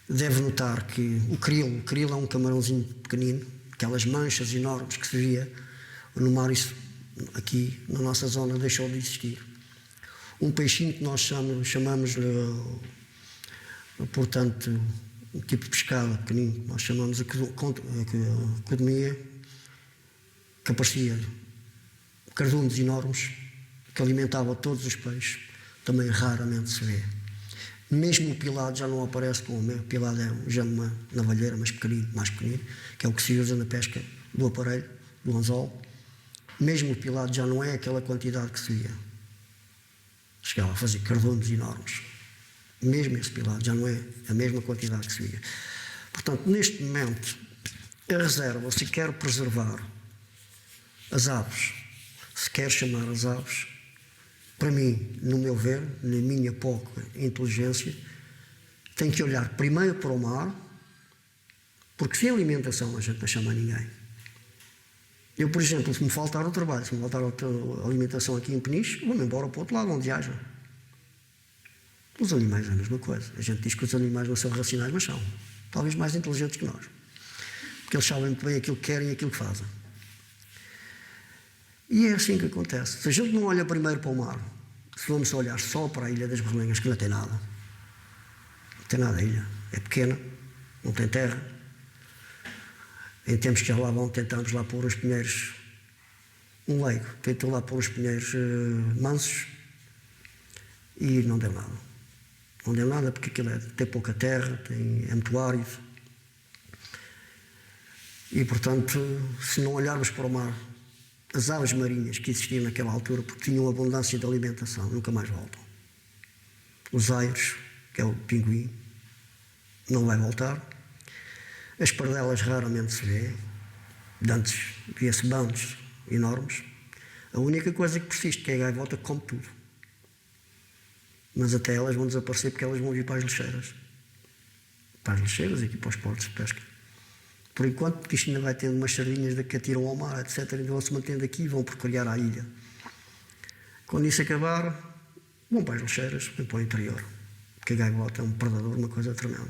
deve notar que o krill é um camarãozinho pequenino, aquelas manchas enormes que se via no mar, isso aqui na nossa zona deixou de existir. Um peixinho que nós chamamos portanto, um tipo de pescada pequenino, nós chamamos a codemia, que aparecia cardumes enormes, que alimentava todos os peixes, também raramente se vê. Mesmo o pilado já não aparece como o pilado já uma navalheira, mas pequenino, mais pequenino, que é o que se usa na pesca do aparelho, do anzol. Mesmo o pilado já não é aquela quantidade que se via. Chegava a fazer cardumes enormes. Mesmo esse pilado já não é a mesma quantidade que se via. Portanto, neste momento, a reserva, se quer preservar as aves, se quer chamar as aves, para mim, no meu ver, na minha pouca inteligência, tem que olhar primeiro para o mar, porque sem alimentação a gente não chama ninguém. Eu, por exemplo, se me faltar o trabalho, se me faltar a alimentação aqui em Peniche, vou-me embora para o outro lado, onde haja. Os animais é a mesma coisa. A gente diz que os animais não são racionais, mas são. Talvez mais inteligentes que nós. Porque eles sabem muito bem aquilo que querem e aquilo que fazem. E é assim que acontece. Se a gente não olha primeiro para o mar, se vamos olhar só para a Ilha das Berlengas, que não tem nada. Não tem nada a ilha. É pequena, não tem terra. Em tempos que já lá vão, tentamos lá pôr os pinheiros. Um leigo tentou lá pôr os pinheiros mansos e não deu nada. Não deu nada porque aquilo tem pouca terra, é muito árido. E, portanto, se não olharmos para o mar, as aves marinhas que existiam naquela altura, porque tinham abundância de alimentação, nunca mais voltam. Os airos, que é o pinguim, não vai voltar. As pardelas raramente se vê. Antes via-se bandos enormes. A única coisa que persiste, que é a gaivota, que come tudo. Mas até elas vão desaparecer porque elas vão vir para as lixeiras. Para as lixeiras e aqui para os portos de pesca. Por enquanto, porque isto ainda vai tendo umas sardinhas que atiram ao mar, etc. E vão se mantendo aqui e vão procriar a ilha. Quando isso acabar, vão para as lixeiras, vão para o interior. Porque a gaivota é um predador, uma coisa tremenda.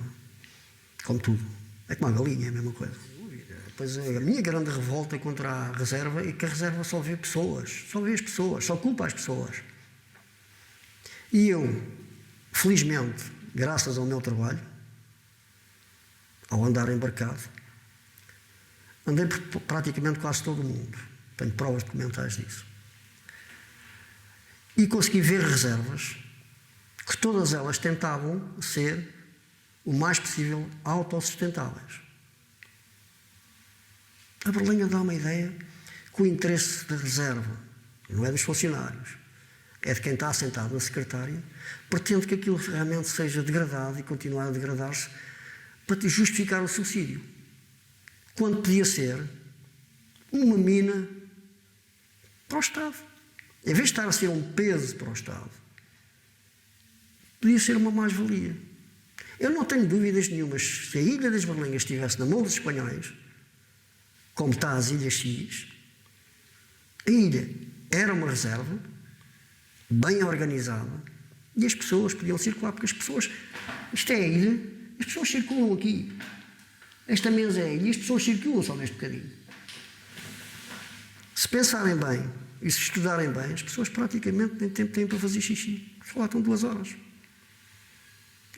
Como tudo. É como a galinha, é a mesma coisa. Pois a minha grande revolta contra a reserva é que a reserva só vê pessoas. Só vê as pessoas, só culpa as pessoas. E eu, felizmente, graças ao meu trabalho, ao andar embarcado, andei por praticamente quase todo o mundo. Tenho provas documentais disso. E consegui ver reservas que todas elas tentavam ser o mais possível autossustentáveis. A Berlenga dá uma ideia que o interesse da reserva não é dos funcionários, é de quem está sentado na secretária, pretende que aquilo realmente seja degradado e continue a degradar-se para justificar o subsídio. Quando podia ser uma mina para o Estado. Em vez de estar a ser um peso para o Estado, podia ser uma mais-valia. Eu não tenho dúvidas nenhumas, se a Ilha das Berlengas estivesse na mão dos espanhóis, como está as Ilhas X, a ilha era uma reserva, bem organizada, e as pessoas podiam circular, porque as pessoas, isto é a ilha, as pessoas circulam aqui. Esta mesa é a ilha e as pessoas circulam só neste bocadinho. Se pensarem bem e se estudarem bem, as pessoas praticamente nem tempo têm para fazer xixi. Só lá estão 2 horas.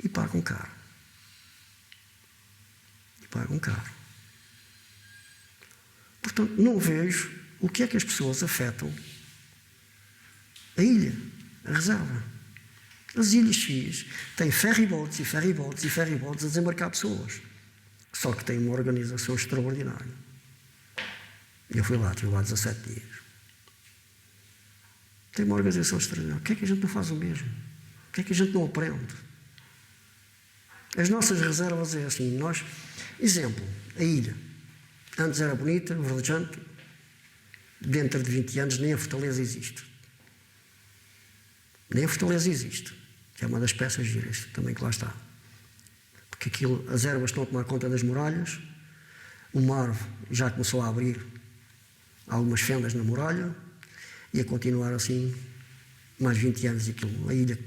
E pagam caro. E pagam caro. Portanto, não vejo o que é que as pessoas afetam a ilha, a reserva. As Ilhas X têm ferryboats e ferryboats e ferryboats a desembarcar pessoas. Só que têm uma organização extraordinária. Eu fui lá, estive lá 17 dias. Tem uma organização extraordinária. Por que é que a gente não faz o mesmo? Por que é que a gente não aprende? As nossas reservas é assim, nós... Exemplo, a ilha. Antes era bonita, verdejante. Dentro de 20 anos nem a Fortaleza existe. Nem a Fortaleza existe. Que é uma das peças giras também que lá está. Porque aquilo, as ervas estão a tomar conta das muralhas, o mar já começou a abrir algumas fendas na muralha e a continuar assim mais 20 anos e aquilo. A ilha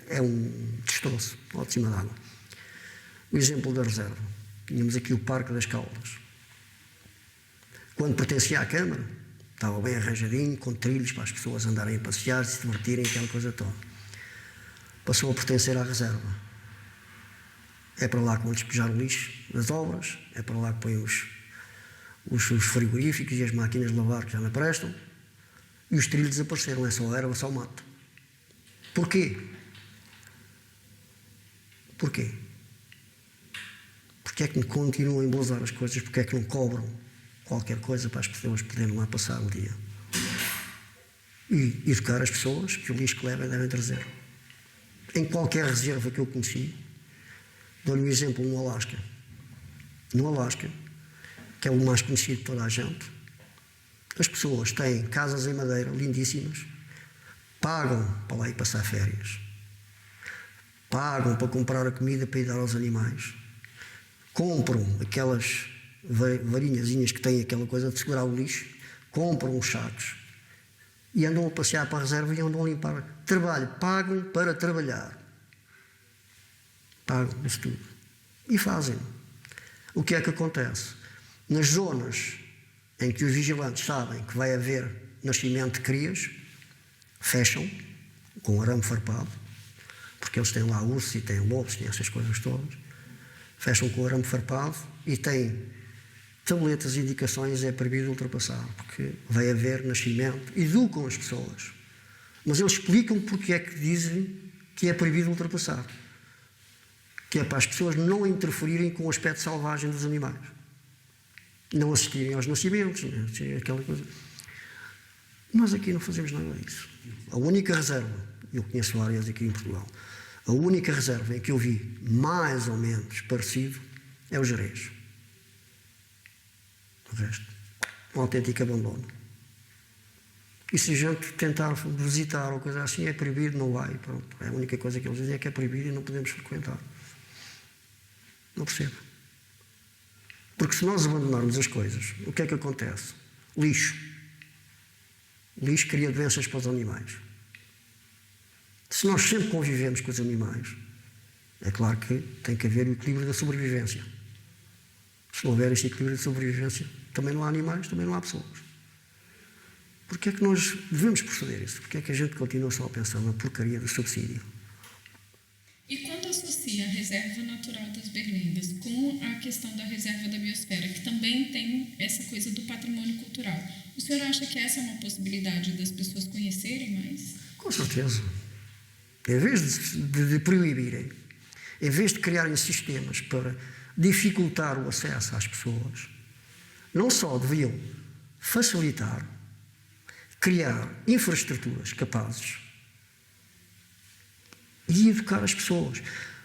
é um destroço ao de cima d'água. O exemplo da reserva. Tínhamos aqui o Parque das Caldas. Quando pertencia à Câmara, estava bem arranjadinho, com trilhos para as pessoas andarem a passear, se divertirem, aquela coisa toda. Passou a pertencer à reserva. É para lá que vão despejar o lixo das obras, é para lá que põem os frigoríficos e as máquinas de lavar que já não prestam. E os trilhos desapareceram, é só erva, só mato. Porquê? Porquê? Porque é que continuam a embolsar as coisas? Porque é que não cobram qualquer coisa para as pessoas poderem lá passar o dia? E educar as pessoas que o lixo que levem devem trazer. Em qualquer reserva que eu conheci, dou-lhe um exemplo no Alasca. No Alasca, que é o mais conhecido de toda a gente, as pessoas têm casas em madeira lindíssimas, pagam para lá ir passar férias, pagam para comprar a comida para ir dar aos animais, compram aquelas varinhazinhas que têm aquela coisa de segurar o lixo, compram os sacos e andam a passear para a reserva e andam a limpar. Trabalho, pagam para trabalhar. Pagam isso tudo. E fazem. O que é que acontece? Nas zonas em que os vigilantes sabem que vai haver nascimento de crias, fecham com arame farpado, porque eles têm lá ursos e têm lobos, têm essas coisas todas. Fecham com arame farpado e têm tabletas e indicações, é proibido ultrapassar, porque vai haver nascimento. Educam as pessoas. Mas eles explicam porque é que dizem que é proibido ultrapassar. Que é para as pessoas não interferirem com o aspecto selvagem dos animais. Não assistirem aos nascimentos, aquela coisa. Nós aqui não fazemos nada disso. A única reserva, eu conheço várias aqui em Portugal, a única reserva em que eu vi mais ou menos parecido é o Jerez. O resto, um autêntico abandono. E se a gente tentar visitar ou coisa assim, é proibido, não vai. Pronto. É a única coisa que eles dizem é que é proibido e não podemos frequentar. Não percebo. Porque se nós abandonarmos as coisas, o que é que acontece? Lixo. Lixo cria doenças para os animais. Se nós sempre convivemos com os animais, é claro que tem que haver o equilíbrio da sobrevivência. Se não houver este equilíbrio de sobrevivência, também não há animais, também não há pessoas. Porquê é que nós devemos proceder isso? Porquê é que a gente continua só a pensar na porcaria do subsídio? E quando associa a Reserva Natural das Berlengas com a questão da Reserva da Biosfera, que também tem essa coisa do patrimônio cultural, o senhor acha que essa é uma possibilidade das pessoas conhecerem mais? Com certeza. Em vez de proibirem, em vez de criarem sistemas para dificultar o acesso às pessoas, não só deviam facilitar, criar infraestruturas capazes e educar as pessoas.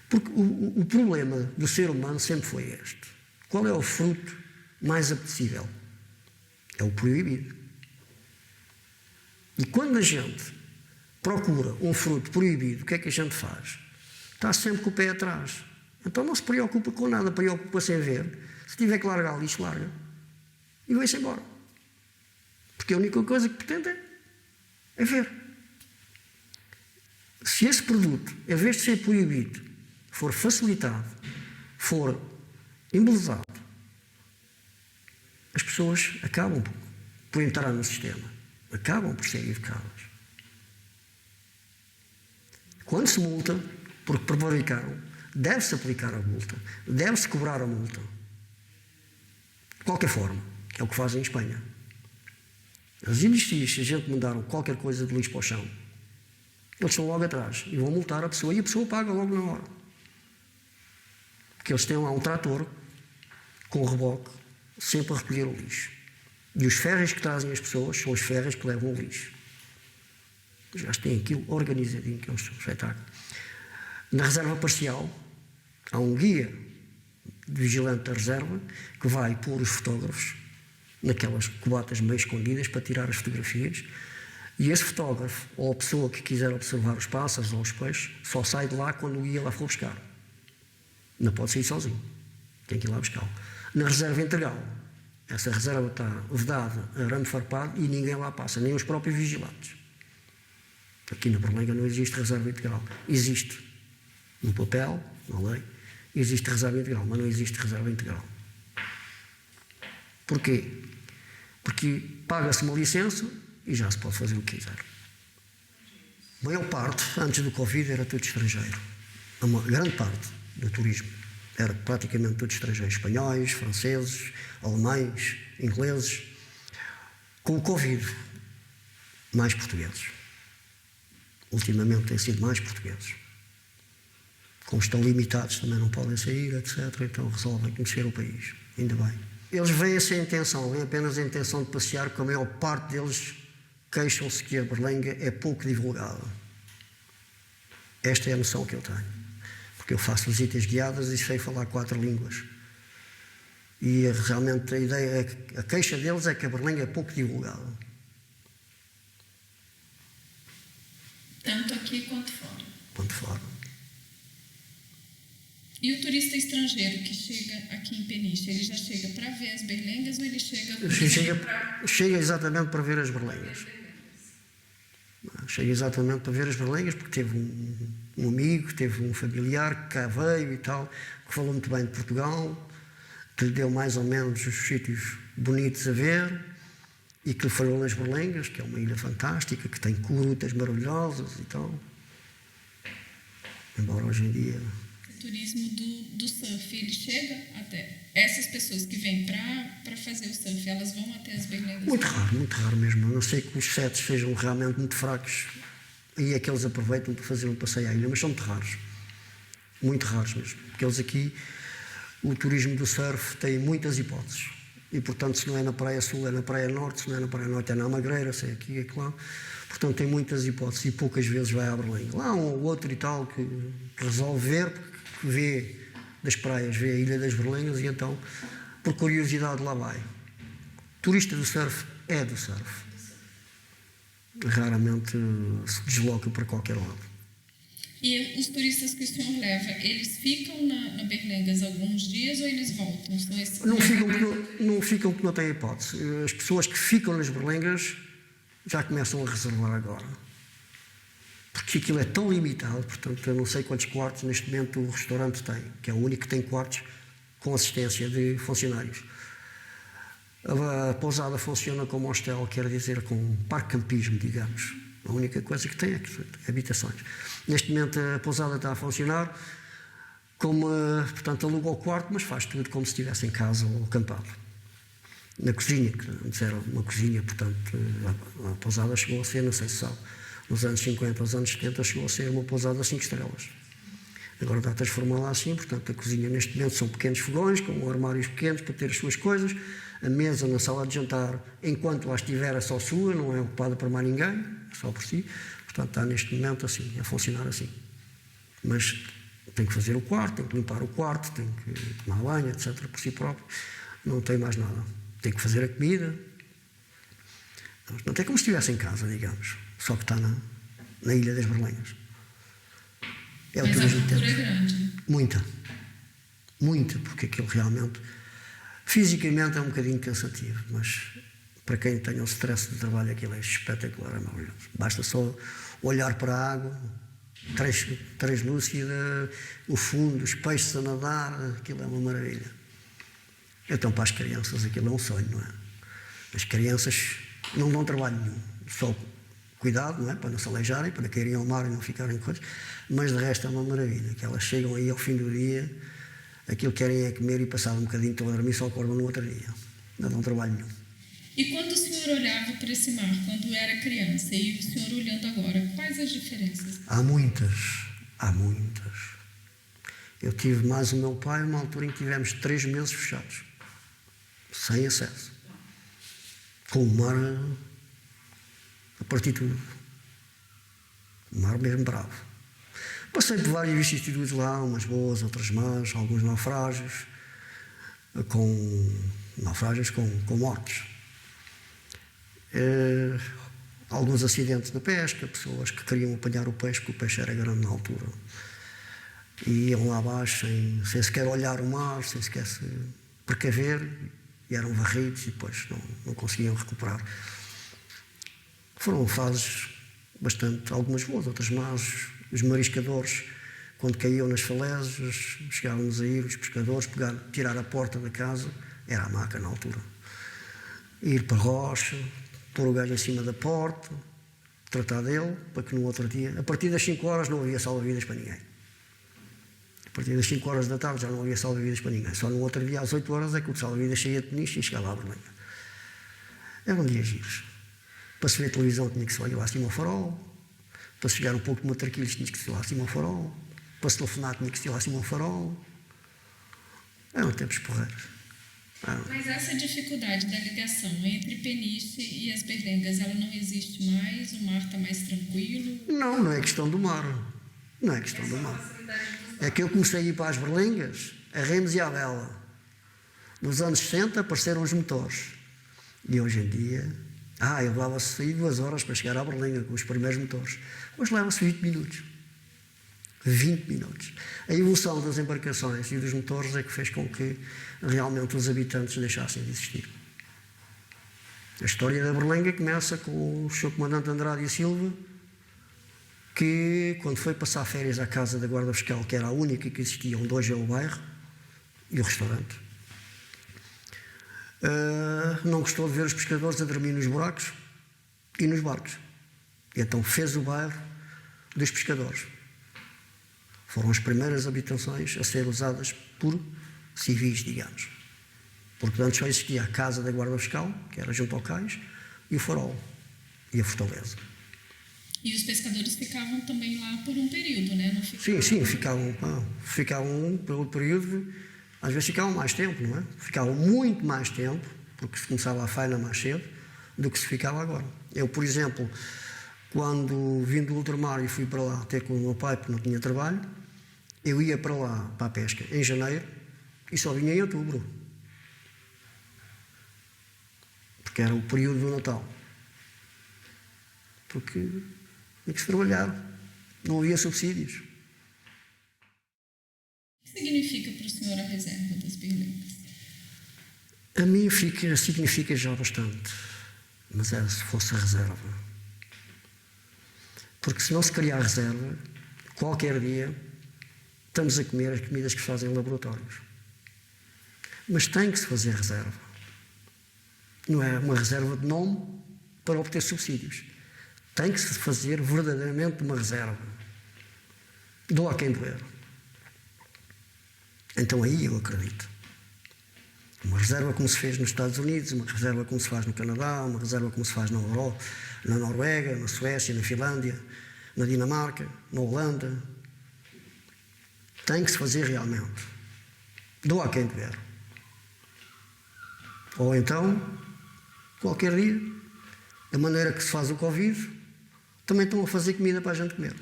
Porque o problema do ser humano sempre foi este. Qual é o fruto mais apetecível? É o proibido. E quando a gente procura um fruto proibido, o que é que a gente faz? Está sempre com o pé atrás. Então não se preocupa com nada, preocupa-se em ver. Se tiver que largar lixo, larga. E vai-se embora. Porque a única coisa que pretende é ver. Se esse produto, em vez de ser proibido, for facilitado, for embelezado, as pessoas acabam por entrar no sistema. Acabam por ser educadas. Quando se multa, porque prevaricaram, deve-se aplicar a multa, deve-se cobrar a multa. De qualquer forma, que é o que fazem em Espanha. As indústrias, se a gente mandaram qualquer coisa de lixo para o chão, eles estão logo atrás e vão multar a pessoa e a pessoa paga logo na hora. Porque eles têm lá um trator com reboque sempre a recolher o lixo. E os ferros que trazem as pessoas são os ferros que levam o lixo. Os gajos têm aquilo organizadinho, que é um espetáculo. Na reserva parcial, há um guia de vigilante da reserva que vai pôr os fotógrafos naquelas cubatas meio escondidas para tirar as fotografias. E esse fotógrafo, ou a pessoa que quiser observar os pássaros ou os peixes, só sai de lá quando o guia lá for buscar. Não pode sair sozinho. Tem que ir lá buscá-lo. Na reserva integral, essa reserva está vedada, arame farpado, e ninguém lá passa, nem os próprios vigilantes. Aqui na Berlenga não existe reserva integral. Existe no papel, na lei, existe reserva integral, mas não existe reserva integral. Porquê? Porque paga-se uma licença e já se pode fazer o que quiser. A maior parte, antes do Covid, era tudo estrangeiro. A grande parte do turismo era praticamente todos estrangeiros, espanhóis, franceses, alemães, ingleses. Com o Covid, mais portugueses. Ultimamente têm sido mais portugueses. Como estão limitados, também não podem sair, etc. Então resolvem conhecer o país. Ainda bem. Eles vêm sem intenção, vêm apenas a intenção de passear, porque a maior parte deles queixam-se que a Berlenga é pouco divulgada. Esta é a noção que eu tenho. Porque eu faço visitas guiadas e sei falar 4 línguas. E realmente a ideia, a queixa deles é que a Berlenga é pouco divulgada. Tanto aqui quanto fora. Quanto fora. E o turista estrangeiro que chega aqui em Peniche, ele já chega para ver as berlengas ou ele chega... Chega exatamente para ver as berlengas. Chega exatamente para ver as berlengas porque teve um amigo, teve um familiar que cá veio e tal, que falou muito bem de Portugal, que lhe deu mais ou menos os sítios bonitos a ver e que lhe falou nas Berlengas, que é uma ilha fantástica, que tem grutas maravilhosas e tal. Embora hoje em dia... O turismo do surf, ele chega até... Essas pessoas que vêm para fazer o surf, elas vão até as Berlengas? Muito raro mesmo. A não sei que os setos sejam realmente muito fracos e é que eles aproveitam para fazer um passeio à ilha, mas são muito raros mesmo. Porque eles aqui, o turismo do surf tem muitas hipóteses. E, portanto, se não é na Praia Sul, é na Praia Norte, se não é na Praia Norte, é na Magreira, se é aqui, é lá. Portanto, tem muitas hipóteses e poucas vezes vai à Berlenga. Lá um ou outro e tal que resolve ver, que vê das praias, vê a Ilha das Berlengas e então, por curiosidade, lá vai. Turista do surf é do surf. Raramente se desloca para qualquer lado. E os turistas que o senhor leva, eles ficam na Berlengas alguns dias ou eles voltam? Não ficam porque não têm hipótese. As pessoas que ficam nas Berlengas já começam a reservar agora. Porque aquilo é tão limitado, portanto, eu não sei quantos quartos neste momento o restaurante tem, que é o único que tem quartos com assistência de funcionários. A pousada funciona como hostel, quer dizer, com parque campismo, digamos. A única coisa que tem é habitações. Neste momento a pousada está a funcionar como, portanto, aluga o quarto, mas faz tudo como se estivesse em casa ou acampado. Na cozinha, que antes era uma cozinha, portanto, a pousada chegou a ser, não sei se sabe, nos anos 50 aos anos 70 chegou a ser uma pousada 5 estrelas. Agora está transformada assim, portanto, a cozinha neste momento são pequenos fogões, com armários pequenos para ter as suas coisas. A mesa na sala de jantar, enquanto lá estiver, é só sua, não é ocupada por mais ninguém, é só por si. Portanto, está neste momento assim, a funcionar assim. Mas tem que fazer o quarto, tem que limpar o quarto, tem que tomar banho, etc., por si próprio. Não tem mais nada. Tem que fazer a comida. Não tem como se estivesse em casa, digamos. Só que está na Ilha das Berlengas. É mas a cultura é grande. Muita, porque aquilo realmente, fisicamente é um bocadinho cansativo, mas para quem tem um stress de trabalho aquilo é espetacular, é maravilhoso. Basta só olhar para a água, translúcida, o fundo, os peixes a nadar, aquilo é uma maravilha. Então para as crianças aquilo é um sonho, não é? As crianças não dão trabalho nenhum, só cuidado, não é? Para não se aleijarem, para não caírem ao mar e não ficarem coisas, mas de resto é uma maravilha, que elas chegam aí ao fim do dia, aquilo que querem é comer e passar um bocadinho, estão a dormir, só acordam no outro dia, não dão trabalho nenhum. E quando o senhor olhava para esse mar, quando era criança, e o senhor olhando agora, quais as diferenças? Há muitas. Eu tive mais o meu pai numa altura em que tivemos 3 meses fechados, sem acesso, com o mar a partir de tudo. O mar mesmo bravo. Passei por várias vicissitudes lá, umas boas, outras más, alguns naufrágios com mortes. Alguns acidentes na pesca, pessoas que queriam apanhar o peixe, porque o peixe era grande na altura. E iam lá abaixo sem sequer olhar o mar, sem sequer se precaver, e eram varridos e depois não conseguiam recuperar. Foram fases algumas boas, outras más. Os mariscadores, quando caíam nas falésias, chegavam-nos a ir, os pescadores, tirar a porta da casa, era a maca na altura. Ir para a rocha, pôr o gajo em cima da porta, tratar dele, para que no outro dia, a partir das 5 horas não havia salva-vidas para ninguém. partir das 5 horas da tarde já não havia salva-vidas para ninguém. Só no outro dia, às 8 horas, é que o salva-vidas saía de Peniche e chegava à Berlenga. Eram dias giros. Para se ver televisão tinha que se ir lá acima ao farol. Para se chegar um pouco de matraquilhos tinha que se ir lá acima ao farol. Para se telefonar tinha que se ir lá acima ao farol. Eram tempos porreiros. Mas essa dificuldade da ligação entre Peniche e as Berlengas, ela não existe mais? O mar está mais tranquilo? Não, não é questão do mar. Não é questão do mar. É que eu comecei a ir para as Berlengas, a remos e à vela. Nos anos 60 apareceram os motores. E hoje em dia, eu levava-se aí 2 horas para chegar à Berlenga com os primeiros motores. Hoje leva-se 20 minutos. 20 minutos. A evolução das embarcações e dos motores é que fez com que realmente os habitantes deixassem de existir. A história da Berlenga começa com o Sr. Comandante Andrade e Silva, que quando foi passar férias à casa da Guarda Fiscal, que era a única que existia, onde hoje é o bairro, e o restaurante, não gostou de ver os pescadores a dormir nos buracos e nos barcos. E então fez o bairro dos pescadores. Foram as primeiras habitações a ser usadas por civis, digamos. Porque antes só existia a casa da Guarda Fiscal, que era junto ao cais, e o farol, e a fortaleza. E os pescadores ficavam também lá por um período, né? Não ficavam... Sim, ficavam pelo período, às vezes ficavam mais tempo, não é? Ficavam muito mais tempo, porque se começava a faina mais cedo, do que se ficava agora. Eu, por exemplo, quando vim do ultramar e fui para lá ter com o meu pai, porque não tinha trabalho, eu ia para lá, para a pesca, em janeiro, e só vinha em outubro. Porque era o período do Natal. Porque tinha que se trabalhar. Não havia subsídios. O que significa para o senhor a reserva das Berlengas? A mim significa já bastante. Mas era se fosse a reserva. Porque se não se criar reserva, qualquer dia estamos a comer as comidas que se fazem em laboratórios. Mas tem que se fazer reserva. Não é uma reserva de nome para obter subsídios. Tem que se fazer verdadeiramente uma reserva. Doa a quem doer. Então aí eu acredito. Uma reserva como se fez nos Estados Unidos, uma reserva como se faz no Canadá, uma reserva como se faz na Noruega, na Suécia, na Finlândia, na Dinamarca, na Holanda. Tem que se fazer realmente. Doa a quem doer. Ou então, qualquer dia, da maneira que se faz o Covid, também estão a fazer comida para a gente comer.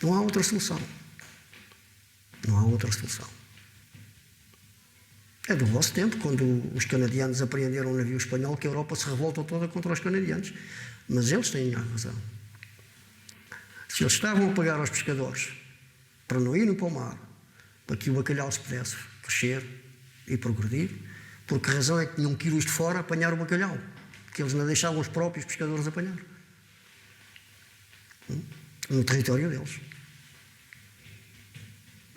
Não há outra solução. Não há outra solução. É do vosso tempo, quando os canadianos apreenderam um navio espanhol, que a Europa se revoltou toda contra os canadianos. Mas eles têm a razão. Se eles estavam a pagar aos pescadores para não irem para o mar, para que o bacalhau se pudesse crescer e progredir, por que razão é que tinham que ir os de fora apanhar o bacalhau? Que eles não deixavam os próprios pescadores apanhar. No território deles.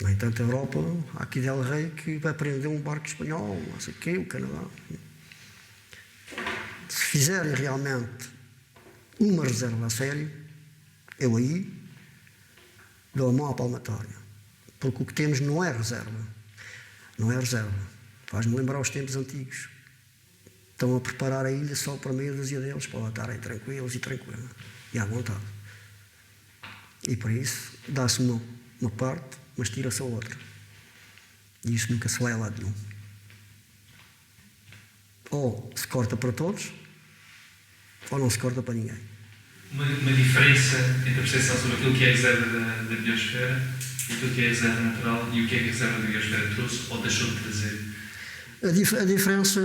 No entanto, a Europa, há aqui Del Rey que vai prender um barco espanhol, não sei o quê, o Canadá. Se fizerem realmente uma reserva a sério, eu aí dou a mão à palmatória. Porque o que temos não é reserva. Não é reserva. Faz-me lembrar os tempos antigos. Estão a preparar a ilha só para meia dúzia deles, para lá estarem tranquilos e tranquilos. E à vontade. E para isso, dá-se uma parte, mas tira-se a outra. E isso nunca se vai a lado nenhum. Ou se corta para todos, ou não se corta para ninguém. Uma diferença entre a percepção sobre aquilo que é a reserva da biosfera e aquilo que é a reserva natural e o que é que a reserva da biosfera trouxe ou deixou de trazer? A diferença...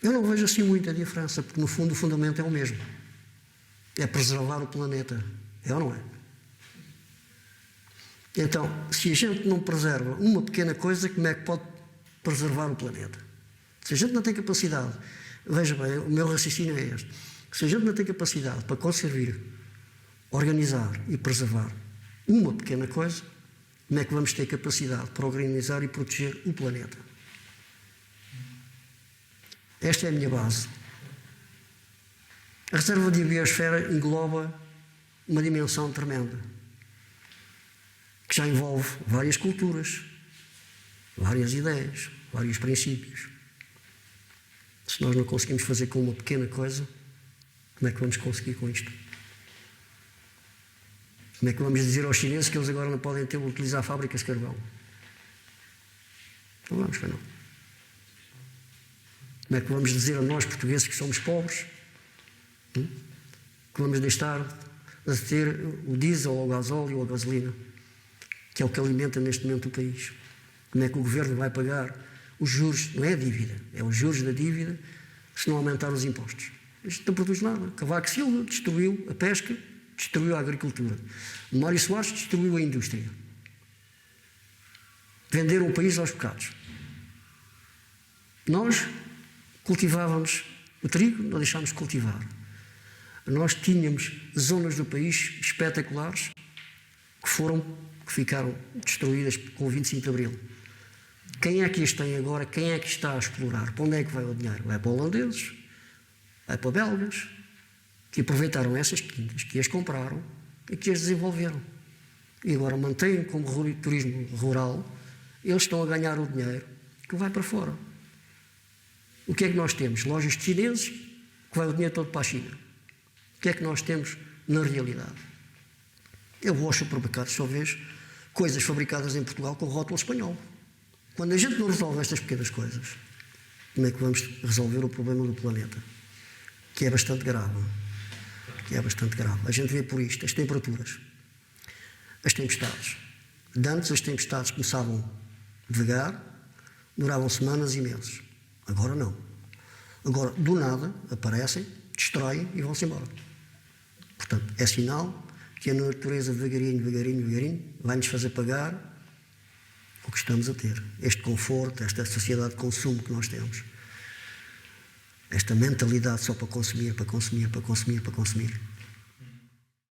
Eu não vejo assim muita diferença, porque no fundo o fundamento é o mesmo. É preservar o planeta. É ou não é? Então, se a gente não preserva uma pequena coisa, como é que pode preservar o planeta? Se a gente não tem capacidade... Veja bem, o meu raciocínio é este. Se a gente não tem capacidade para conservar, organizar e preservar uma pequena coisa, como é que vamos ter capacidade para organizar e proteger o planeta? Esta é a minha base. A reserva de biosfera engloba uma dimensão tremenda. que já envolve várias culturas, várias ideias, vários princípios. Se nós não conseguimos fazer com uma pequena coisa, como é que vamos conseguir com isto? Como é que vamos dizer aos chineses que eles agora não podem utilizar fábricas de carvão? Não vamos, não. Como é que vamos dizer a nós, portugueses, que somos pobres? Que vamos deixar de ter o diesel, ou o gasóleo, ou a gasolina, que é o que alimenta neste momento o país? Como é que o governo vai pagar os juros? Não é a dívida, é os juros da dívida, se não aumentar os impostos. Isto não produz nada. Cavaco Silva destruiu a pesca, destruiu a agricultura. Mário Soares destruiu a indústria. Venderam o país aos bocados. Nós cultivávamos o trigo, não deixámos de cultivar. Nós tínhamos zonas do país espetaculares que ficaram destruídas com o 25 de Abril. Quem é que as tem agora? Quem é que está a explorar? Para onde é que vai o dinheiro? Vai para holandeses? Vai para belgas? Que aproveitaram essas quintas, que as compraram e que as desenvolveram. E agora mantêm como turismo rural. Eles estão a ganhar o dinheiro que vai para fora. O que é que nós temos? Lojas de chineses que vai o dinheiro todo para a China. O que é que nós temos na realidade? Eu vou aos supermercados, só vejo coisas fabricadas em Portugal com rótulo espanhol. Quando a gente não resolve estas pequenas coisas, como é que vamos resolver o problema do planeta? Que é bastante grave. A gente vê por isto, as temperaturas, as tempestades. De antes as tempestades começavam devagar, duravam semanas e meses. Agora não. Agora, do nada, aparecem, destroem e vão-se embora. Portanto, é sinal que a natureza, devagarinho, vai-nos fazer pagar o que estamos a ter. Este conforto, esta sociedade de consumo que nós temos. Esta mentalidade só para consumir.